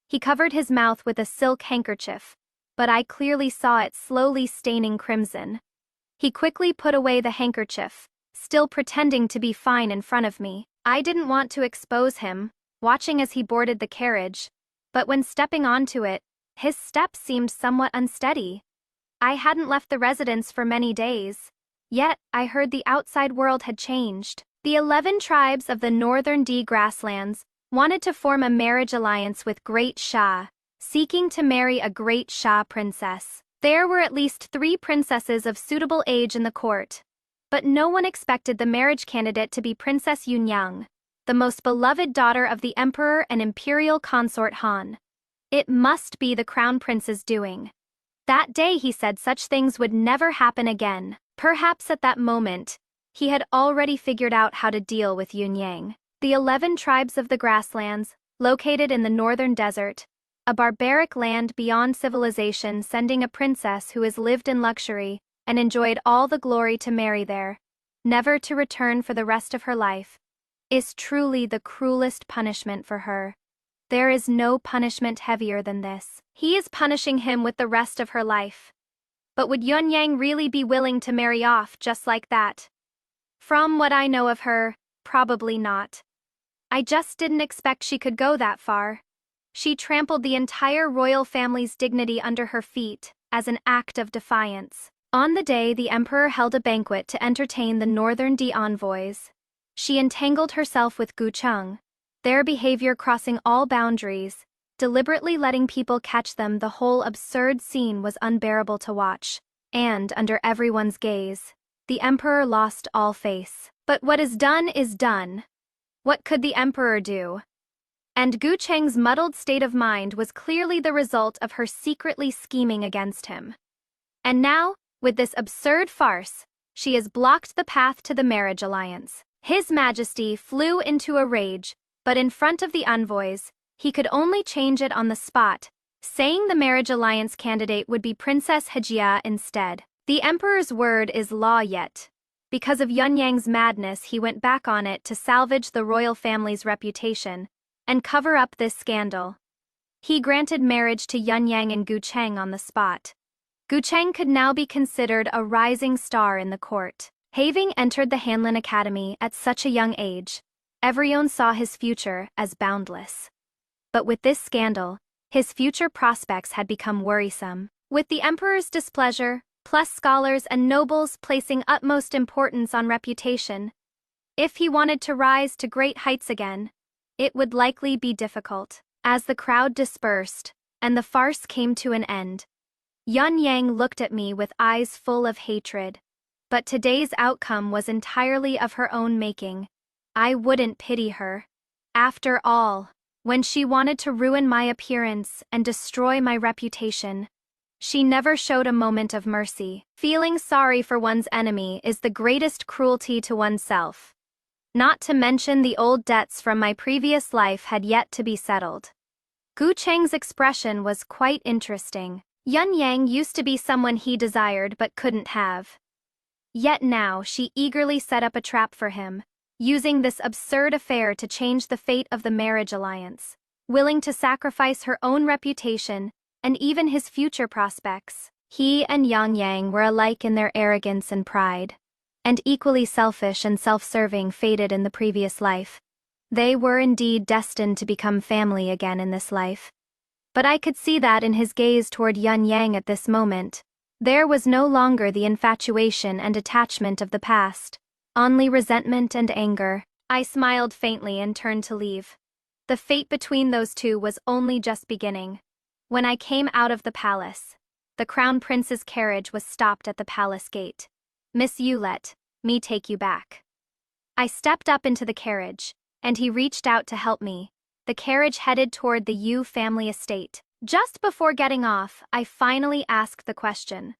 He covered his mouth with a silk handkerchief, but I clearly saw it slowly staining crimson. He quickly put away the handkerchief, still pretending to be fine in front of me. I didn't want to expose him, watching as he boarded the carriage, but when stepping onto it, his steps seemed somewhat unsteady. I hadn't left the residence for many days, yet I heard the outside world had changed. The 11 tribes of the northern D grasslands wanted to form a marriage alliance with Great Shah, seeking to marry a Great Shah princess. There were at least 3 princesses of suitable age in the court, but no one expected the marriage candidate to be Princess Yunyang, the most beloved daughter of the emperor and imperial consort Han. It must be the crown prince's doing. That day he said such things would never happen again. Perhaps at that moment, he had already figured out how to deal with Yunyang. The 11 tribes of the grasslands, located in the northern desert, a barbaric land beyond civilization, sending a princess who has lived in luxury and enjoyed all the glory to marry there, never to return for the rest of her life, is truly the cruelest punishment for her. There is no punishment heavier than this. He is punishing him with the rest of her life. But would Yunyang really be willing to marry off just like that? From what I know of her, probably not. I just didn't expect she could go that far. She trampled the entire royal family's dignity under her feet as an act of defiance. On the day the emperor held a banquet to entertain the northern D envoys, she entangled herself with Gu Cheng, their behavior crossing all boundaries, deliberately letting people catch them. The whole absurd scene was unbearable to watch, and under everyone's gaze, the emperor lost all face. But what is done is done. What could the emperor do? And Gu Cheng's muddled state of mind was clearly the result of her secretly scheming against him. And now, with this absurd farce, she has blocked the path to the marriage alliance. His Majesty flew into a rage, but in front of the envoys, he could only change it on the spot, saying the marriage alliance candidate would be Princess Hejia instead. The emperor's word is law yet, Because of Yun Yang's madness, he went back on it to salvage the royal family's reputation and cover up this scandal. He granted marriage to Yun Yang and Gu Cheng on the spot. Gu Cheng could now be considered a rising star in the court. Having entered the Hanlin Academy at such a young age, everyone saw his future as boundless. But with this scandal, his future prospects had become worrisome. With the emperor's displeasure, plus scholars and nobles placing utmost importance on reputation, if he wanted to rise to great heights again, it would likely be difficult. As the crowd dispersed, and the farce came to an end, Yun Yang looked at me with eyes full of hatred. But today's outcome was entirely of her own making. I wouldn't pity her. After all, when she wanted to ruin my appearance and destroy my reputation, she never showed a moment of mercy. Feeling sorry for one's enemy is the greatest cruelty to oneself. Not to mention the old debts from my previous life had yet to be settled. Gu Cheng's expression was quite interesting. Yun Yang used to be someone he desired but couldn't have. Yet now she eagerly set up a trap for him, using this absurd affair to change the fate of the marriage alliance, willing to sacrifice her own reputation and even his future prospects. He and Yang Yang were alike in their arrogance and pride, and equally selfish and self-serving fated in the previous life. They were indeed destined to become family again in this life. But I could see that in his gaze toward Yun Yang at this moment. There was no longer the infatuation and attachment of the past, only resentment and anger. I smiled faintly and turned to leave. The fate between those two was only just beginning. When I came out of the palace, the crown prince's carriage was stopped at the palace gate. "Miss Yu, let me take you back." I stepped up into the carriage, and he reached out to help me. The carriage headed toward the Yu family estate. Just before getting off, I finally asked the question.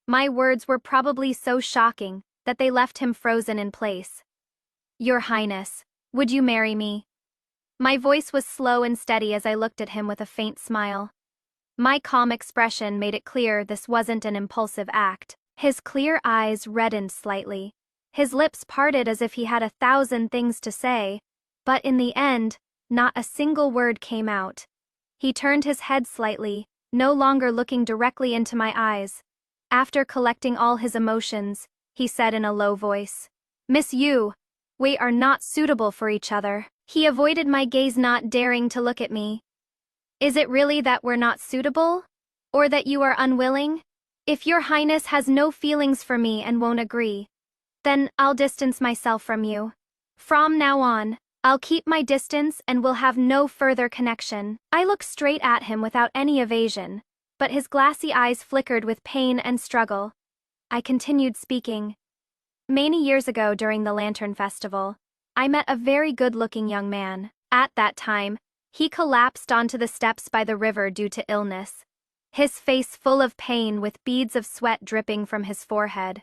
My words were probably so shocking that they left him frozen in place. "Your Highness, would you marry me?" My voice was slow and steady as I looked at him with a faint smile. My calm expression made it clear this wasn't an impulsive act. His clear eyes reddened slightly. His lips parted as if he had 1,000 things to say, but in the end, not a single word came out. He turned his head slightly, no longer looking directly into my eyes. After collecting all his emotions, he said in a low voice, "Miss Yu, we are not suitable for each other." He avoided my gaze, not daring to look at me. "Is it really that we're not suitable? Or that you are unwilling? If your Highness has no feelings for me and won't agree, then I'll distance myself from you. From now on, I'll keep my distance and will have no further connection." I looked straight at him without any evasion, but his glassy eyes flickered with pain and struggle. I continued speaking. "Many years ago during the Lantern Festival, I met a very good-looking young man. At that time, he collapsed onto the steps by the river due to illness, his face full of pain with beads of sweat dripping from his forehead.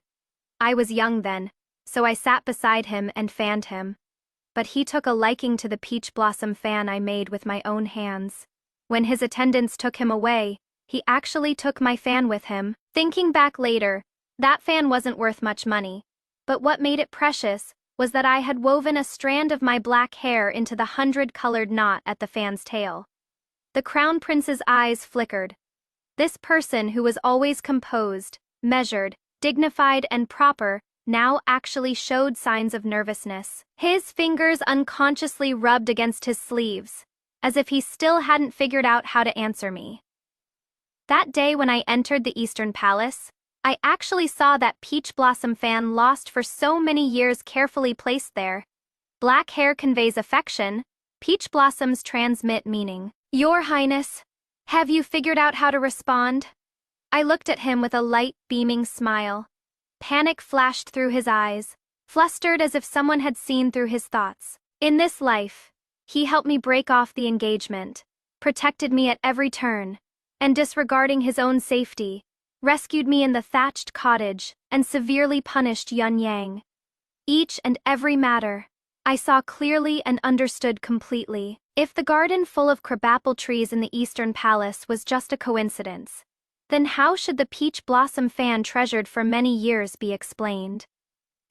I was young then, so I sat beside him and fanned him. But he took a liking to the peach blossom fan I made with my own hands. When his attendants took him away, he actually took my fan with him. Thinking back later, that fan wasn't worth much money. But what made it precious was that I had woven a strand of my black hair into the 100-colored knot at the fan's tail." The crown prince's eyes flickered. This person who was always composed, measured, dignified, and proper now actually showed signs of nervousness. His fingers unconsciously rubbed against his sleeves, as if he still hadn't figured out how to answer me. That day when I entered the Eastern Palace, I actually saw that peach blossom fan lost for so many years carefully placed there. Black hair conveys affection, peach blossoms transmit meaning. "Your Highness, have you figured out how to respond?" I looked at him with a light, beaming smile. Panic flashed through his eyes, flustered as if someone had seen through his thoughts. In this life, he helped me break off the engagement, protected me at every turn, and disregarding his own safety, rescued me in the thatched cottage and severely punished Yun Yang. Each and every matter, I saw clearly and understood completely. If the garden full of crabapple trees in the Eastern Palace was just a coincidence, then how should the peach blossom fan treasured for many years be explained?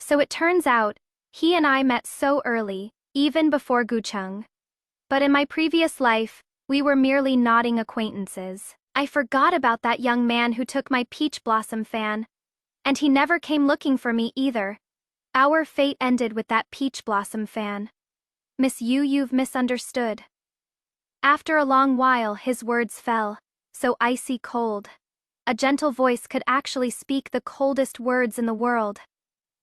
So it turns out, he and I met so early, even before Gucheng. But in my previous life, we were merely nodding acquaintances. I forgot about that young man who took my peach blossom fan. And he never came looking for me either. Our fate ended with that peach blossom fan. Miss Yu, you've misunderstood. After a long while, his words fell, so icy cold. A gentle voice could actually speak the coldest words in the world.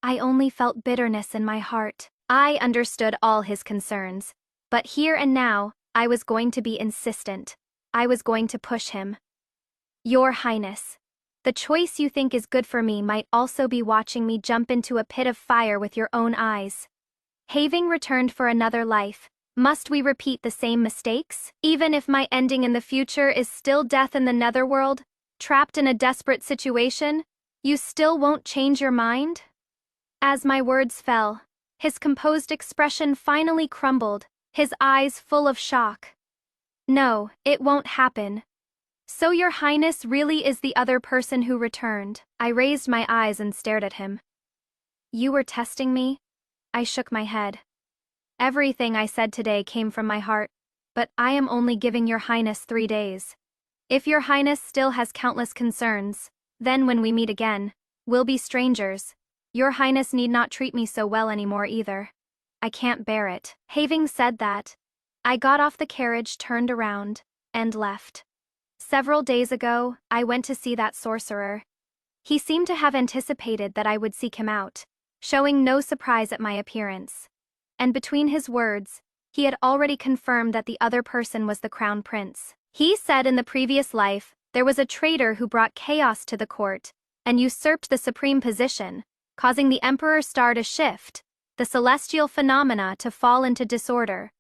I only felt bitterness in my heart. I understood all his concerns. But here and now, I was going to be insistent. I was going to push him. Your Highness, the choice you think is good for me might also be watching me jump into a pit of fire with your own eyes. Having returned for another life, must we repeat the same mistakes? Even if my ending in the future is still death in the netherworld, trapped in a desperate situation, you still won't change your mind? As my words fell, his composed expression finally crumbled, his eyes full of shock. No, it won't happen. So your Highness really is the other person who returned. I raised my eyes and stared at him. You were testing me? I shook my head. Everything I said today came from my heart, but I am only giving your Highness 3 days. If your Highness still has countless concerns, then when we meet again, we'll be strangers. Your Highness need not treat me so well anymore either. I can't bear it. Having said that, I got off the carriage, turned around, and left. Several days ago, I went to see that sorcerer. He seemed to have anticipated that I would seek him out, showing no surprise at my appearance. And between his words, he had already confirmed that the other person was the crown prince. He said in the previous life, there was a traitor who brought chaos to the court and usurped the supreme position, causing the emperor's star to shift, the celestial phenomena to fall into disorder,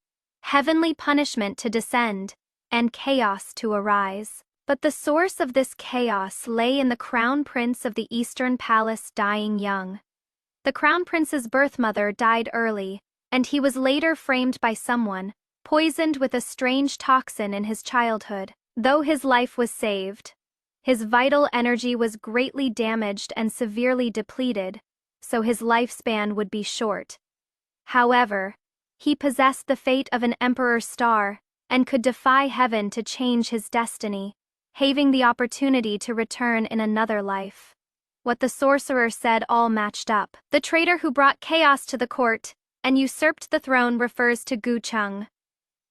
heavenly punishment to descend, and chaos to arise. But the source of this chaos lay in the crown prince of the Eastern Palace dying young. The crown prince's birth mother died early, and he was later framed by someone, poisoned with a strange toxin in his childhood. Though his life was saved, his vital energy was greatly damaged and severely depleted, so his lifespan would be short. However, he possessed the fate of an emperor's star and could defy heaven to change his destiny, having the opportunity to return in another life. What the sorcerer said all matched up. The traitor who brought chaos to the court and usurped the throne refers to Gucheng.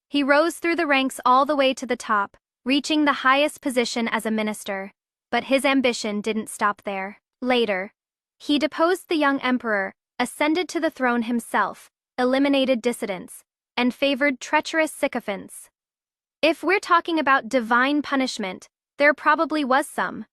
He rose through the ranks all the way to the top, reaching the highest position as a minister. But his ambition didn't stop there. Later, he deposed the young emperor, ascended to the throne himself, eliminated dissidents, and favored treacherous sycophants. If we're talking about divine punishment, there probably was some.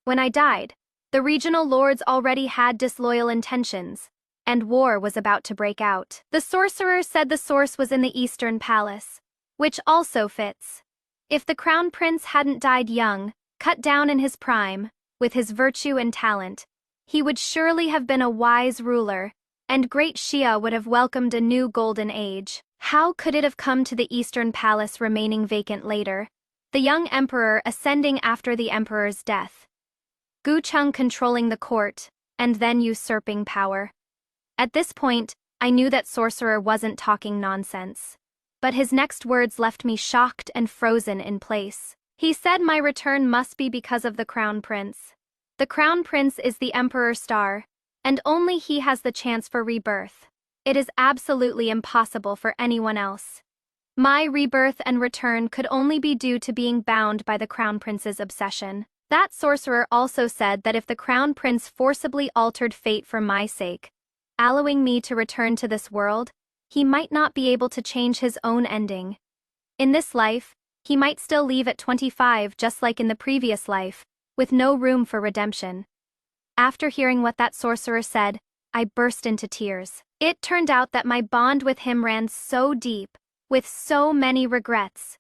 When I died, the regional lords already had disloyal intentions, and war was about to break out. The sorcerer said the source was in the Eastern Palace, which also fits. If the crown prince hadn't died young, cut down in his prime, with his virtue and talent, he would surely have been a wise ruler, and great Xia would have welcomed a new golden age. How could it have come to the Eastern Palace remaining vacant later, the young emperor ascending after the emperor's death, Gucheng controlling the court, and then usurping power? At this point, I knew that sorcerer wasn't talking nonsense. But his next words left me shocked and frozen in place. He said my return must be because of the crown prince. The crown prince is the emperor's star, and only he has the chance for rebirth. It is absolutely impossible for anyone else. My rebirth and return could only be due to being bound by the crown prince's obsession. That sorcerer also said that if the crown prince forcibly altered fate for my sake, allowing me to return to this world, he might not be able to change his own ending. In this life, he might still leave at 25 just like in the previous life, with no room for redemption. After hearing what that sorcerer said, I burst into tears. It turned out that my bond with him ran so deep, with so many regrets.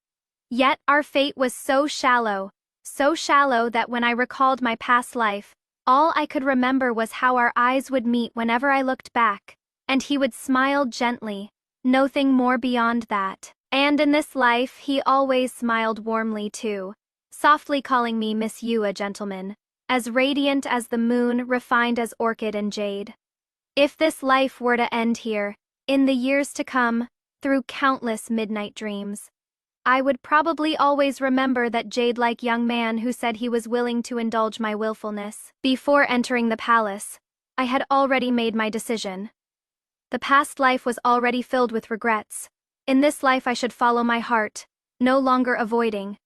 Yet our fate was so shallow that when I recalled my past life, all I could remember was how our eyes would meet whenever I looked back, and he would smile gently, nothing more beyond that. And in this life he always smiled warmly too, softly calling me Miss Yu, a gentleman, as radiant as the moon, refined as orchid and jade. If this life were to end here, in the years to come, through countless midnight dreams, I would probably always remember that jade-like young man who said he was willing to indulge my willfulness. Before entering the palace, I had already made my decision. The past life was already filled with regrets. In this life I should follow my heart, no longer avoiding,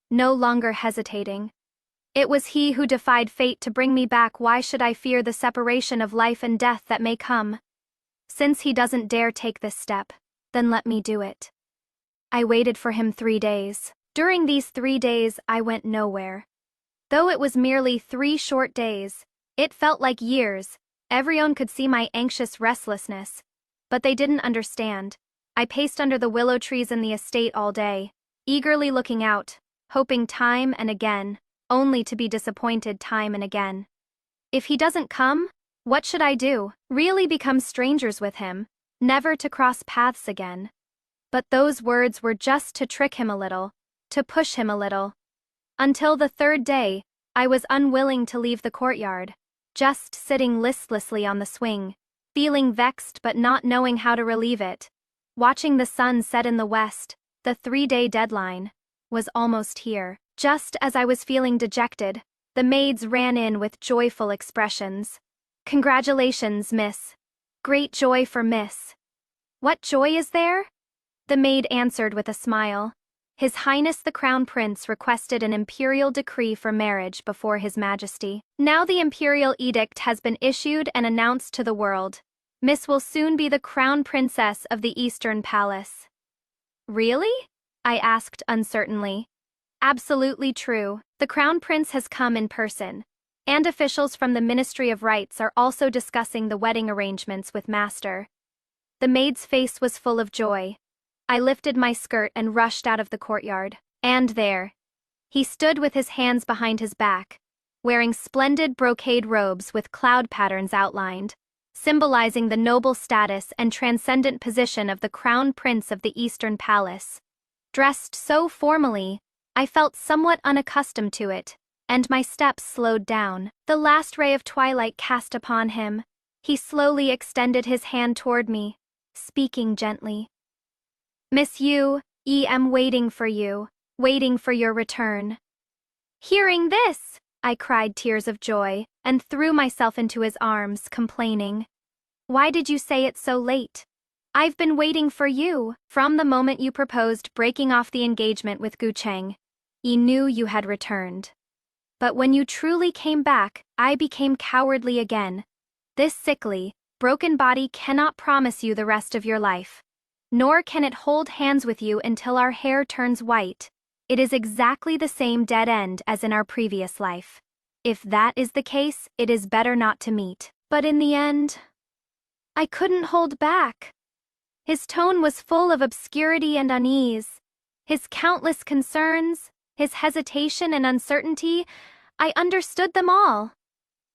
no longer hesitating. It was he who defied fate to bring me back. Why should I fear the separation of life and death that may come? Since he doesn't dare take this step, then let me do it. I waited for him 3 days. During these 3 days, I went nowhere. Though it was merely 3 short days, it felt like years. Everyone could see my anxious restlessness, but they didn't understand. I paced under the willow trees in the estate all day, eagerly looking out, hoping time and again, only to be disappointed time and again. If he doesn't come, what should I do? Really become strangers with him, never to cross paths again. But those words were just to trick him a little, to push him a little. Until the 3rd day, I was unwilling to leave the courtyard, just sitting listlessly on the swing, feeling vexed but not knowing how to relieve it. Watching the sun set in the west, the 3-day deadline was almost here. Just as I was feeling dejected, the maids ran in with joyful expressions. "Congratulations, miss. Great joy for miss." "What joy is there?" The maid answered with a smile. "His Highness the Crown Prince requested an imperial decree for marriage before His Majesty. Now the imperial edict has been issued and announced to the world. Miss will soon be the Crown Princess of the Eastern Palace." "Really?" I asked uncertainly. "Absolutely true. The Crown Prince has come in person, and officials from the Ministry of Rights are also discussing the wedding arrangements with Master." The maid's face was full of joy. I lifted my skirt and rushed out of the courtyard. And there, he stood with his hands behind his back, wearing splendid brocade robes with cloud patterns outlined, symbolizing the noble status and transcendent position of the Crown Prince of the Eastern Palace. Dressed so formally, I felt somewhat unaccustomed to it, and my steps slowed down. The last ray of twilight cast upon him. He slowly extended his hand toward me, speaking gently. "Miss Yu, am waiting for you, waiting for your return." Hearing this, I cried tears of joy, and threw myself into his arms, complaining. "Why did you say it so late? I've been waiting for you. From the moment you proposed breaking off the engagement with Gu Cheng, I knew you had returned. But when you truly came back, I became cowardly again. This sickly, broken body cannot promise you the rest of your life. Nor can it hold hands with you until our hair turns white. It is exactly the same dead end as in our previous life. If that is the case, it is better not to meet." But in the end, I couldn't hold back. His tone was full of obscurity and unease. His countless concerns, his hesitation and uncertainty, I understood them all.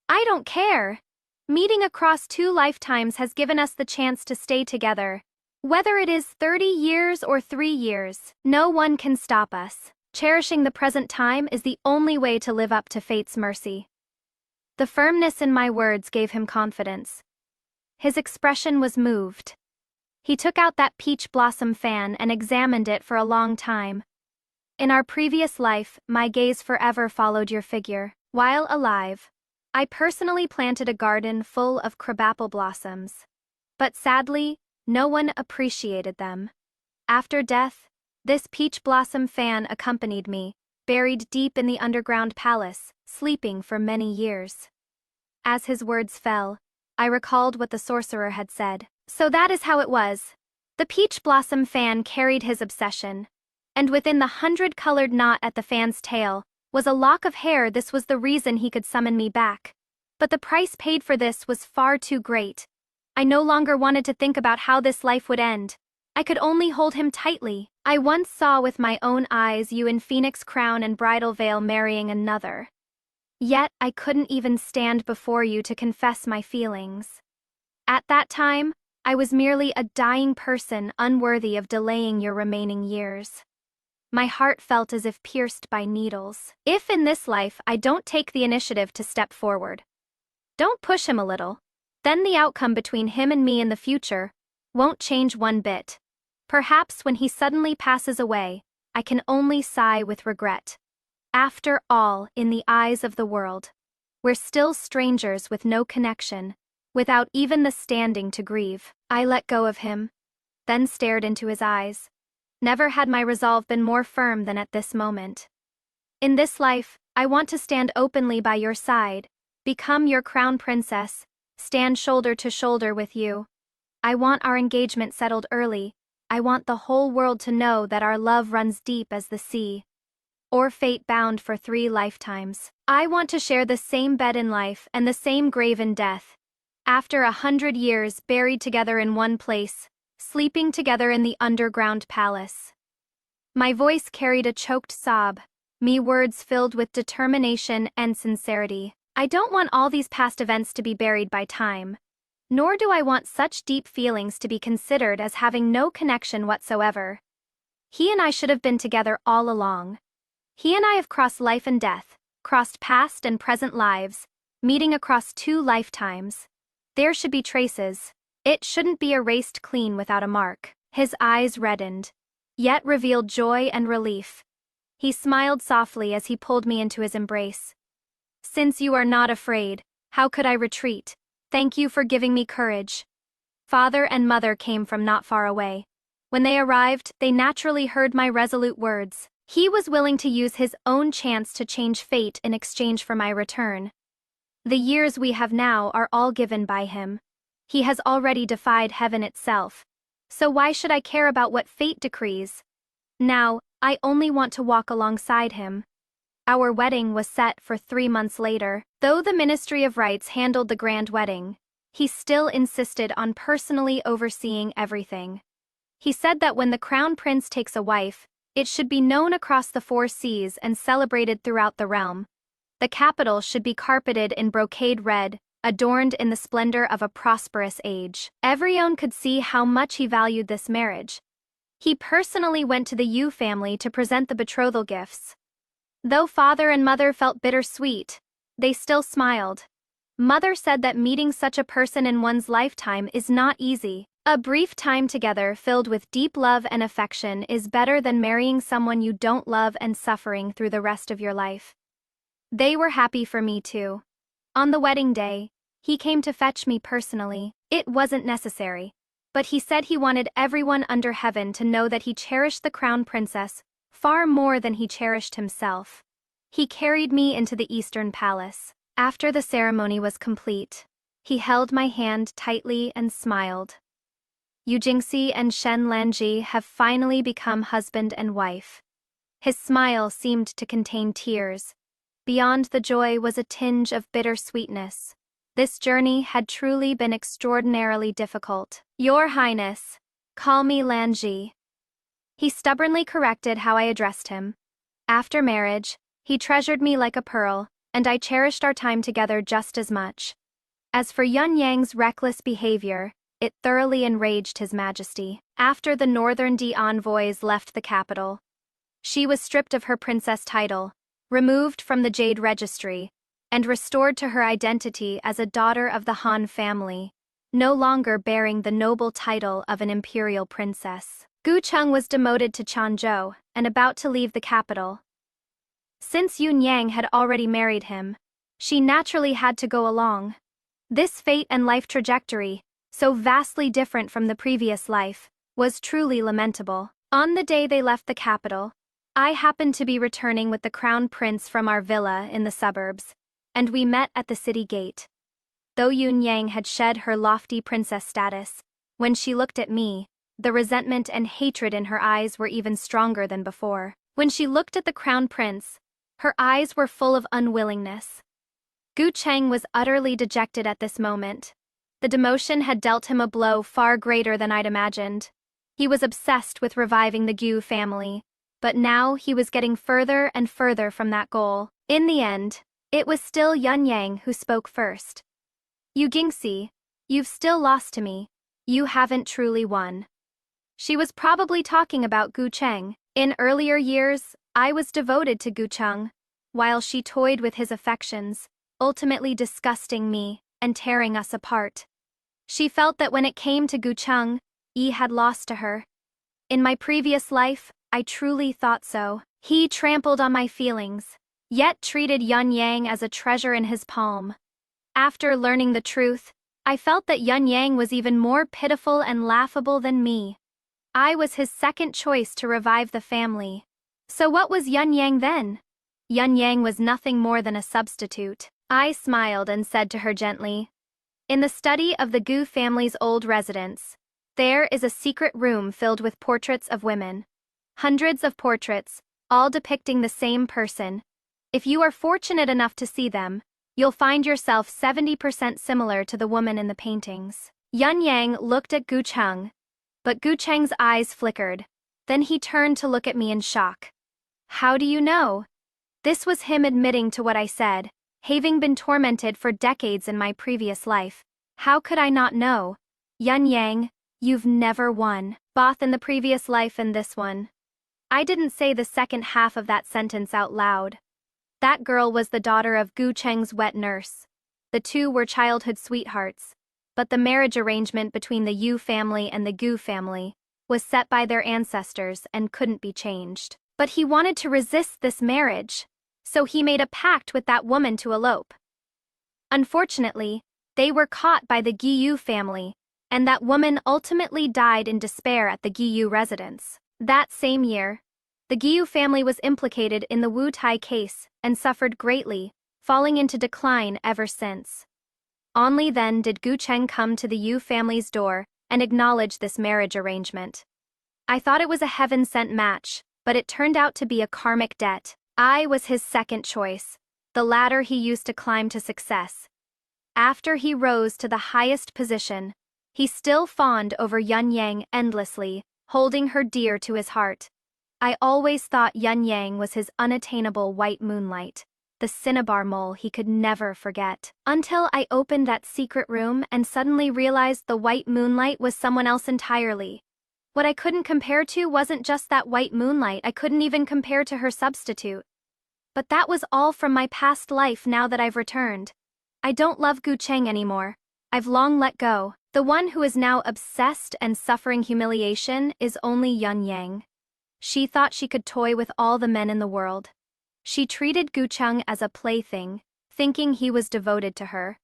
I don't care. Meeting across 2 lifetimes has given us the chance to stay together. Whether it is 30 years or 3 years, no one can stop us. Cherishing the present time is the only way to live up to fate's mercy. The firmness in my words gave him confidence. His expression was moved. He took out that peach blossom fan and examined it for a long time. "In our previous life, my gaze forever followed your figure. While alive, I personally planted a garden full of crabapple blossoms. But sadly, no one appreciated them. After death, this peach blossom fan accompanied me, buried deep in the underground palace, sleeping for many years." As his words fell, I recalled what the sorcerer had said. So that is how it was. The peach blossom fan carried his obsession. And within the 100-colored knot at the fan's tail was a lock of hair. This was the reason he could summon me back. But the price paid for this was far too great. I no longer wanted to think about how this life would end. I could only hold him tightly. I once saw with my own eyes you in phoenix crown and bridal veil marrying another. Yet I couldn't even stand before you to confess my feelings. At that time, I was merely a dying person unworthy of delaying your remaining years. My heart felt as if pierced by needles. If in this life I don't take the initiative to step forward, don't push him a little, then the outcome between him and me in the future won't change one bit. Perhaps when he suddenly passes away, I can only sigh with regret. After all, in the eyes of the world, we're still strangers with no connection, without even the standing to grieve. I let go of him, then stared into his eyes. Never had my resolve been more firm than at this moment. In this life, I want to stand openly by your side, become your crown princess, stand shoulder to shoulder with you. I want our engagement settled early. I want the whole world to know that our love runs deep as the sea, or fate bound for 3 lifetimes. I want to share the same bed in life and the same grave in death. After 100 years buried together in one place, sleeping together in the underground palace. My voice carried a choked sob, me words filled with determination and sincerity. I don't want all these past events to be buried by time. Nor do I want such deep feelings to be considered as having no connection whatsoever. He and I should have been together all along. He and I have crossed life and death, crossed past and present lives, meeting across 2 lifetimes. There should be traces. It shouldn't be erased clean without a mark. His eyes reddened, yet revealed joy and relief. He smiled softly as he pulled me into his embrace. Since you are not afraid, how could I retreat? Thank you for giving me courage. Father and mother came from not far away. When they arrived, they naturally heard my resolute words. He was willing to use his own chance to change fate in exchange for my return. The years we have now are all given by him. He has already defied heaven itself. So why should I care about what fate decrees? Now, I only want to walk alongside him. Our wedding was set for 3 months later. Though the Ministry of Rites handled the grand wedding, he still insisted on personally overseeing everything. He said that when the crown prince takes a wife, it should be known across the 4 seas and celebrated throughout the realm. The capital should be carpeted in brocade red, adorned in the splendor of a prosperous age. Everyone could see how much he valued this marriage. He personally went to the Yu family to present the betrothal gifts. Though father and mother felt bittersweet, they still smiled. Mother said that meeting such a person in one's lifetime is not easy. A brief time together filled with deep love and affection is better than marrying someone you don't love and suffering through the rest of your life. They were happy for me too. On the wedding day, he came to fetch me personally. It wasn't necessary, but he said he wanted everyone under heaven to know that he cherished the crown princess far more than he cherished himself. He carried me into the Eastern Palace. After the ceremony was complete, he held my hand tightly and smiled. Yu Jingxi and Shen Lanji have finally become husband and wife. His smile seemed to contain tears. Beyond the joy was a tinge of bittersweetness. This journey had truly been extraordinarily difficult. Your Highness, call me Lanji. He stubbornly corrected how I addressed him. After marriage, he treasured me like a pearl, and I cherished our time together just as much. As for Yun Yang's reckless behavior, it thoroughly enraged His Majesty. After the Northern D envoys left the capital, she was stripped of her princess title, removed from the Jade Registry, and restored to her identity as a daughter of the Han family, no longer bearing the noble title of an imperial princess. Gu Cheng was demoted to Changzhou and about to leave the capital. Since Yun Yang had already married him, she naturally had to go along. This fate and life trajectory, so vastly different from the previous life, was truly lamentable. On the day they left the capital, I happened to be returning with the crown prince from our villa in the suburbs, and we met at the city gate. Though Yun Yang had shed her lofty princess status, when she looked at me, the resentment and hatred in her eyes were even stronger than before. When she looked at the crown prince, her eyes were full of unwillingness. Gu Cheng was utterly dejected at this moment. The demotion had dealt him a blow far greater than I'd imagined. He was obsessed with reviving the Gu family, but now he was getting further and further from that goal. In the end, it was still Yun Yang who spoke first. Yu Jingxi, you've still lost to me. You haven't truly won. She was probably talking about Gu Cheng. In earlier years, I was devoted to Gu Cheng, while she toyed with his affections, ultimately disgusting me and tearing us apart. She felt that when it came to Gucheng, Yi had lost to her. In my previous life, I truly thought so. He trampled on my feelings, yet treated Yun Yang as a treasure in his palm. After learning the truth, I felt that Yun Yang was even more pitiful and laughable than me. I was his second choice to revive the family. So what was Yun Yang then? Yun Yang was nothing more than a substitute. I smiled and said to her gently, "In the study of the Gu family's old residence, there is a secret room filled with portraits of women. Hundreds of portraits, all depicting the same person. If you are fortunate enough to see them, you'll find yourself 70% similar to the woman in the paintings." Yun Yang looked at Gucheng, but Gucheng's eyes flickered. Then he turned to look at me in shock. "How do you know?" This was him admitting to what I said, having been tormented for decades in my previous life. How could I not know? Yun Yang, you've never won, both in the previous life and this one. I didn't say the second half of that sentence out loud. That girl was the daughter of Gu Cheng's wet nurse. The two were childhood sweethearts, but the marriage arrangement between the Yu family and the Gu family was set by their ancestors and couldn't be changed. But he wanted to resist this marriage, so he made a pact with that woman to elope. Unfortunately, they were caught by the Giyu family, and that woman ultimately died in despair at the Giyu residence. That same year, the Giyu family was implicated in the Wu Tai case and suffered greatly, falling into decline ever since. Only then did Gu Cheng come to the Yu family's door and acknowledge this marriage arrangement. I thought it was a heaven-sent match, but it turned out to be a karmic debt. I was his second choice, the ladder he used to climb to success. After he rose to the highest position, he still fawned over Yun Yang endlessly, holding her dear to his heart. I always thought Yun Yang was his unattainable white moonlight, the cinnabar mole he could never forget. Until I opened that secret room and suddenly realized the white moonlight was someone else entirely. What I couldn't compare to wasn't just that white moonlight, I couldn't even compare to her substitute. But that was all from my past life now that I've returned. I don't love Gu Cheng anymore. I've long let go. The one who is now obsessed and suffering humiliation is only Yun Yang. She thought she could toy with all the men in the world. She treated Gucheng as a plaything, thinking he was devoted to her.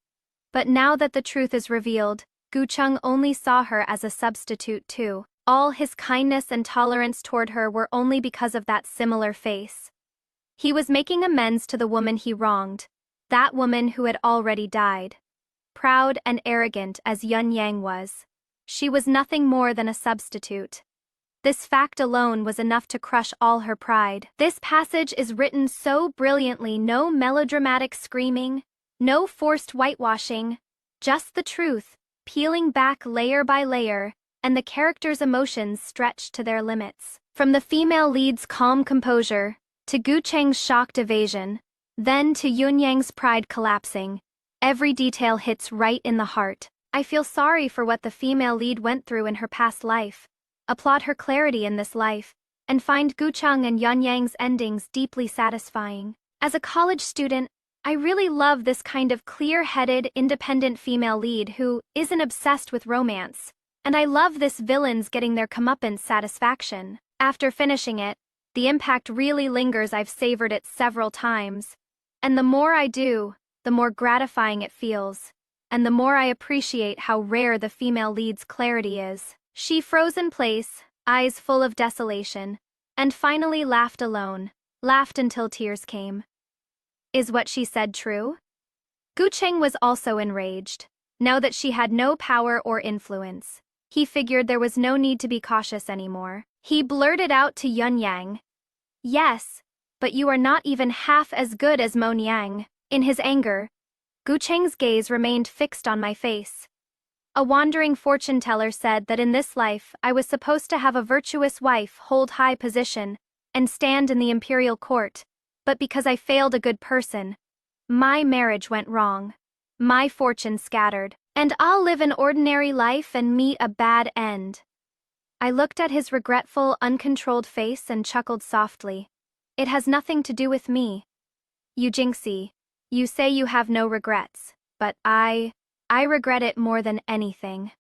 But now that the truth is revealed, Gucheng only saw her as a substitute too. All his kindness and tolerance toward her were only because of that similar face. He was making amends to the woman he wronged, that woman who had already died. Proud and arrogant as Yun Yang was, she was nothing more than a substitute. This fact alone was enough to crush all her pride. This passage is written so brilliantly, no melodramatic screaming, no forced whitewashing, just the truth, peeling back layer by layer, and the characters' emotions stretched to their limits. From the female lead's calm composure, to Gu Cheng's shocked evasion, then to Yun Yang's pride collapsing, every detail hits right in the heart. I feel sorry for what the female lead went through in her past life, applaud her clarity in this life, and find Gucheng and Yun Yang's endings deeply satisfying. As a college student, I really love this kind of clear-headed, independent female lead who isn't obsessed with romance, and I love this villains getting their comeuppance satisfaction. After finishing it, the impact really lingers. I've savored it several times, and the more I do, the more gratifying it feels, and the more I appreciate how rare the female lead's clarity is. She froze in place, eyes full of desolation, and finally laughed alone, laughed until tears came. Is what she said true? Gucheng was also enraged. Now that she had no power or influence, he figured there was no need to be cautious anymore. He blurted out to Yun Yang, "Yes, but you are not even half as good as Mon Yang." In his anger, Gucheng's gaze remained fixed on my face. A wandering fortune-teller said that in this life I was supposed to have a virtuous wife, hold high position, and stand in the imperial court, but because I failed a good person, my marriage went wrong, my fortune scattered, and I'll live an ordinary life and meet a bad end. I looked at his regretful, uncontrolled face and chuckled softly. It has nothing to do with me. You Jinxie, you say you have no regrets, but I I regret it more than anything.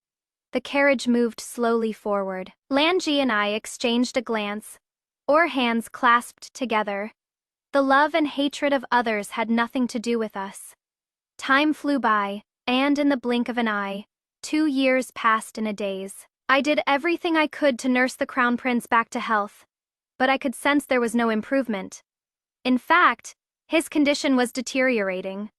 The carriage moved slowly forward. Lanji and I exchanged a glance, our hands clasped together. The love and hatred of others had nothing to do with us. Time flew by, and in the blink of an eye, 2 years passed in a daze. I did everything I could to nurse the crown prince back to health, but I could sense there was no improvement. In fact, his condition was deteriorating.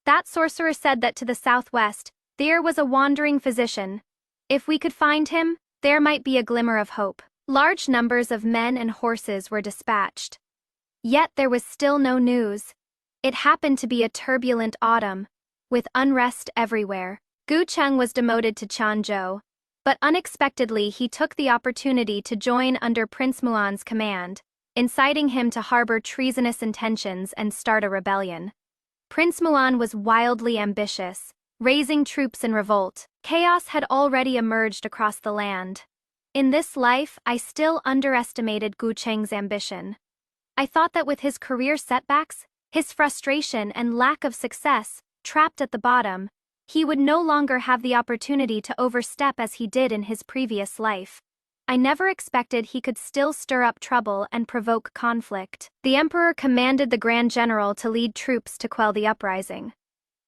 That sorcerer said that to the southwest, there was a wandering physician. If we could find him, there might be a glimmer of hope. Large numbers of men and horses were dispatched. Yet there was still no news. It happened to be a turbulent autumn, with unrest everywhere. Gu Cheng was demoted to Changzhou, but unexpectedly he took the opportunity to join under Prince Muan's command, inciting him to harbor treasonous intentions and start a rebellion. Prince Muan was wildly ambitious, raising troops in revolt. Chaos had already emerged across the land. In this life, I still underestimated Gu Cheng's ambition. I thought that with his career setbacks, his frustration and lack of success, trapped at the bottom, he would no longer have the opportunity to overstep as he did in his previous life. I never expected he could still stir up trouble and provoke conflict. The emperor commanded the Grand General to lead troops to quell the uprising.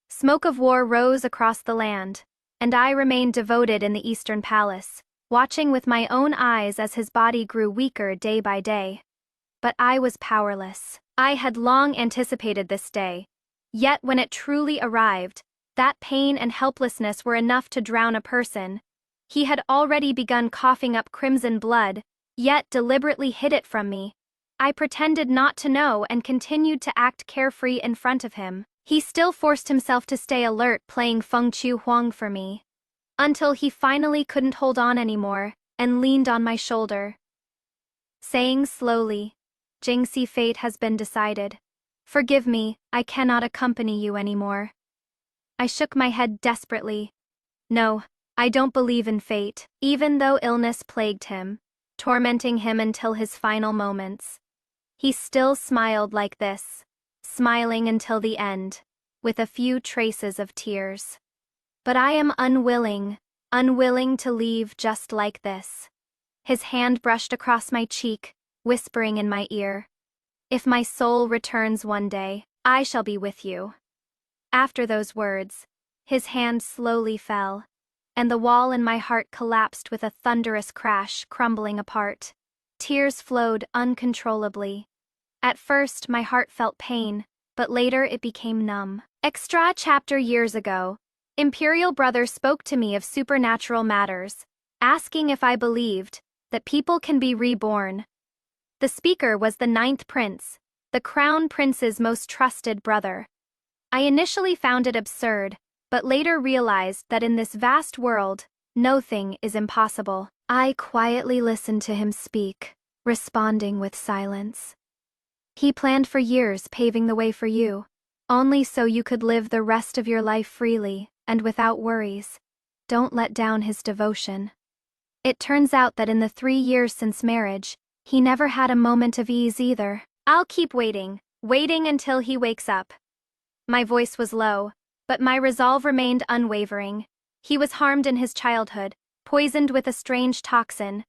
Smoke of war rose across the land, and I remained devoted in the Eastern Palace, watching with my own eyes as his body grew weaker day by day. But I was powerless. I had long anticipated this day. Yet when it truly arrived, that pain and helplessness were enough to drown a person. He had already begun coughing up crimson blood, yet deliberately hid it from me. I pretended not to know and continued to act carefree in front of him. He still forced himself to stay alert, playing Feng Chu Huang for me. Until he finally couldn't hold on anymore, and leaned on my shoulder. Saying slowly, "Jingxi, fate has been decided. Forgive me, I cannot accompany you anymore." I shook my head desperately. No, I don't believe in fate. Even though illness plagued him, tormenting him until his final moments, he still smiled like this, smiling until the end, with a few traces of tears. But I am unwilling to leave just like this. His hand brushed across my cheek, whispering in my ear, "If my soul returns one day, I shall be with you." After those words, his hand slowly fell, and the wall in my heart collapsed with a thunderous crash, crumbling apart. Tears flowed uncontrollably. At first, my heart felt pain, but later it became numb. Extra chapter: years ago, Imperial Brother spoke to me of supernatural matters, asking if I believed that people can be reborn. The speaker was the 9th prince, the crown prince's most trusted brother. I initially found it absurd, but later realized that in this vast world, nothing is impossible. I quietly listened to him speak, responding with silence. He planned for years, paving the way for you, only so you could live the rest of your life freely and without worries. Don't let down his devotion. It turns out that in the 3 years since marriage, he never had a moment of ease either. I'll keep waiting until he wakes up. My voice was low, but my resolve remained unwavering. He was harmed in his childhood, poisoned with a strange toxin.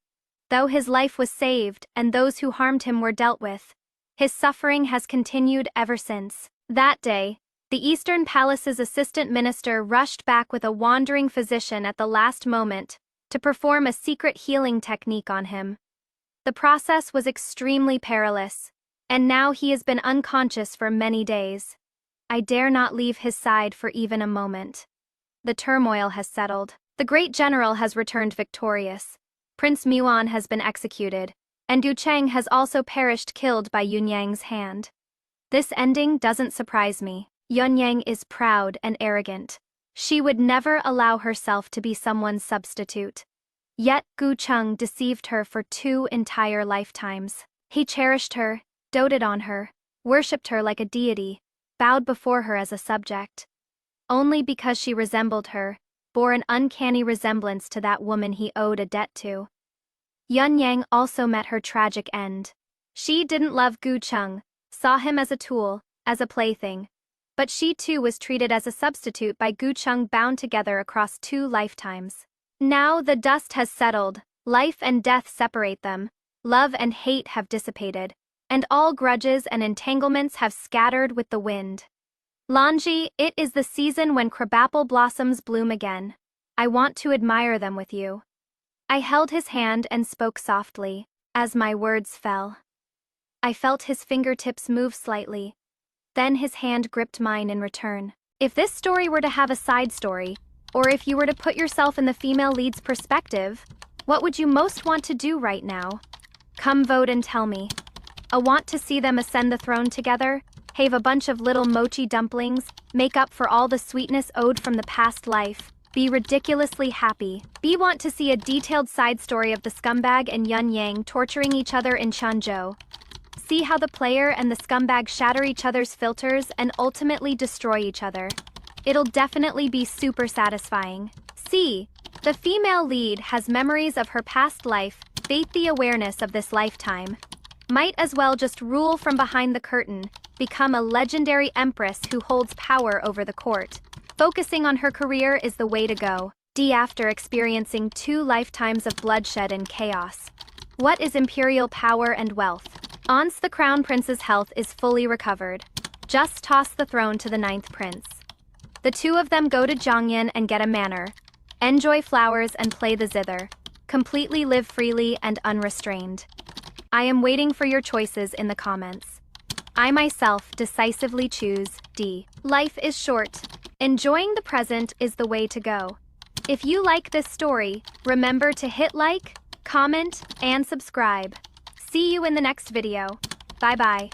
Though his life was saved and those who harmed him were dealt with, his suffering has continued ever since. That day, the Eastern Palace's assistant minister rushed back with a wandering physician at the last moment to perform a secret healing technique on him. The process was extremely perilous, and now he has been unconscious for many days. I dare not leave his side for even a moment. The turmoil has settled. The great general has returned victorious. Prince Muan has been executed, and Du Cheng has also perished, killed by Yunyang's hand. This ending doesn't surprise me. Yunyang is proud and arrogant. She would never allow herself to be someone's substitute. Yet Gu Cheng deceived her for 2 entire lifetimes. He cherished her, doted on her, worshipped her like a deity, bowed before her as a subject. Only because she resembled her, bore an uncanny resemblance to that woman he owed a debt to. Yunyang also met her tragic end. She didn't love Gu Cheng, saw him as a tool, as a plaything. But she too was treated as a substitute by Gucheng, bound together across 2 lifetimes. Now the dust has settled, life and death separate them, love and hate have dissipated, and all grudges and entanglements have scattered with the wind. Lanji, it is the season when crabapple blossoms bloom again. I want to admire them with you. I held his hand and spoke softly. As my words fell, I felt his fingertips move slightly. Then his hand gripped mine in return. If this story were to have a side story, or if you were to put yourself in the female lead's perspective, what would you most want to do right now? Come vote and tell me. I want to see them ascend the throne together, have a bunch of little mochi dumplings, make up for all the sweetness owed from the past life, be ridiculously happy. B want to see a detailed side story of the scumbag and Yun Yang torturing each other in Changzhou. See how the player and the scumbag shatter each other's filters and ultimately destroy each other. It'll definitely be super satisfying. C. The female lead has memories of her past life, faith the awareness of this lifetime. Might as well just rule from behind the curtain, become a legendary empress who holds power over the court. Focusing on her career is the way to go. D. After experiencing 2 lifetimes of bloodshed and chaos. What is imperial power and wealth? Once the crown prince's health is fully recovered, just toss the throne to the 9th prince. The 2 of them go to Zhongyan and get a manor, enjoy flowers and play the zither, completely live freely and unrestrained. I am waiting for your choices in the comments. I myself decisively choose D. Life is short. Enjoying the present is the way to go. If you like this story, remember to hit like, comment, and subscribe. See you in the next video. Bye-bye.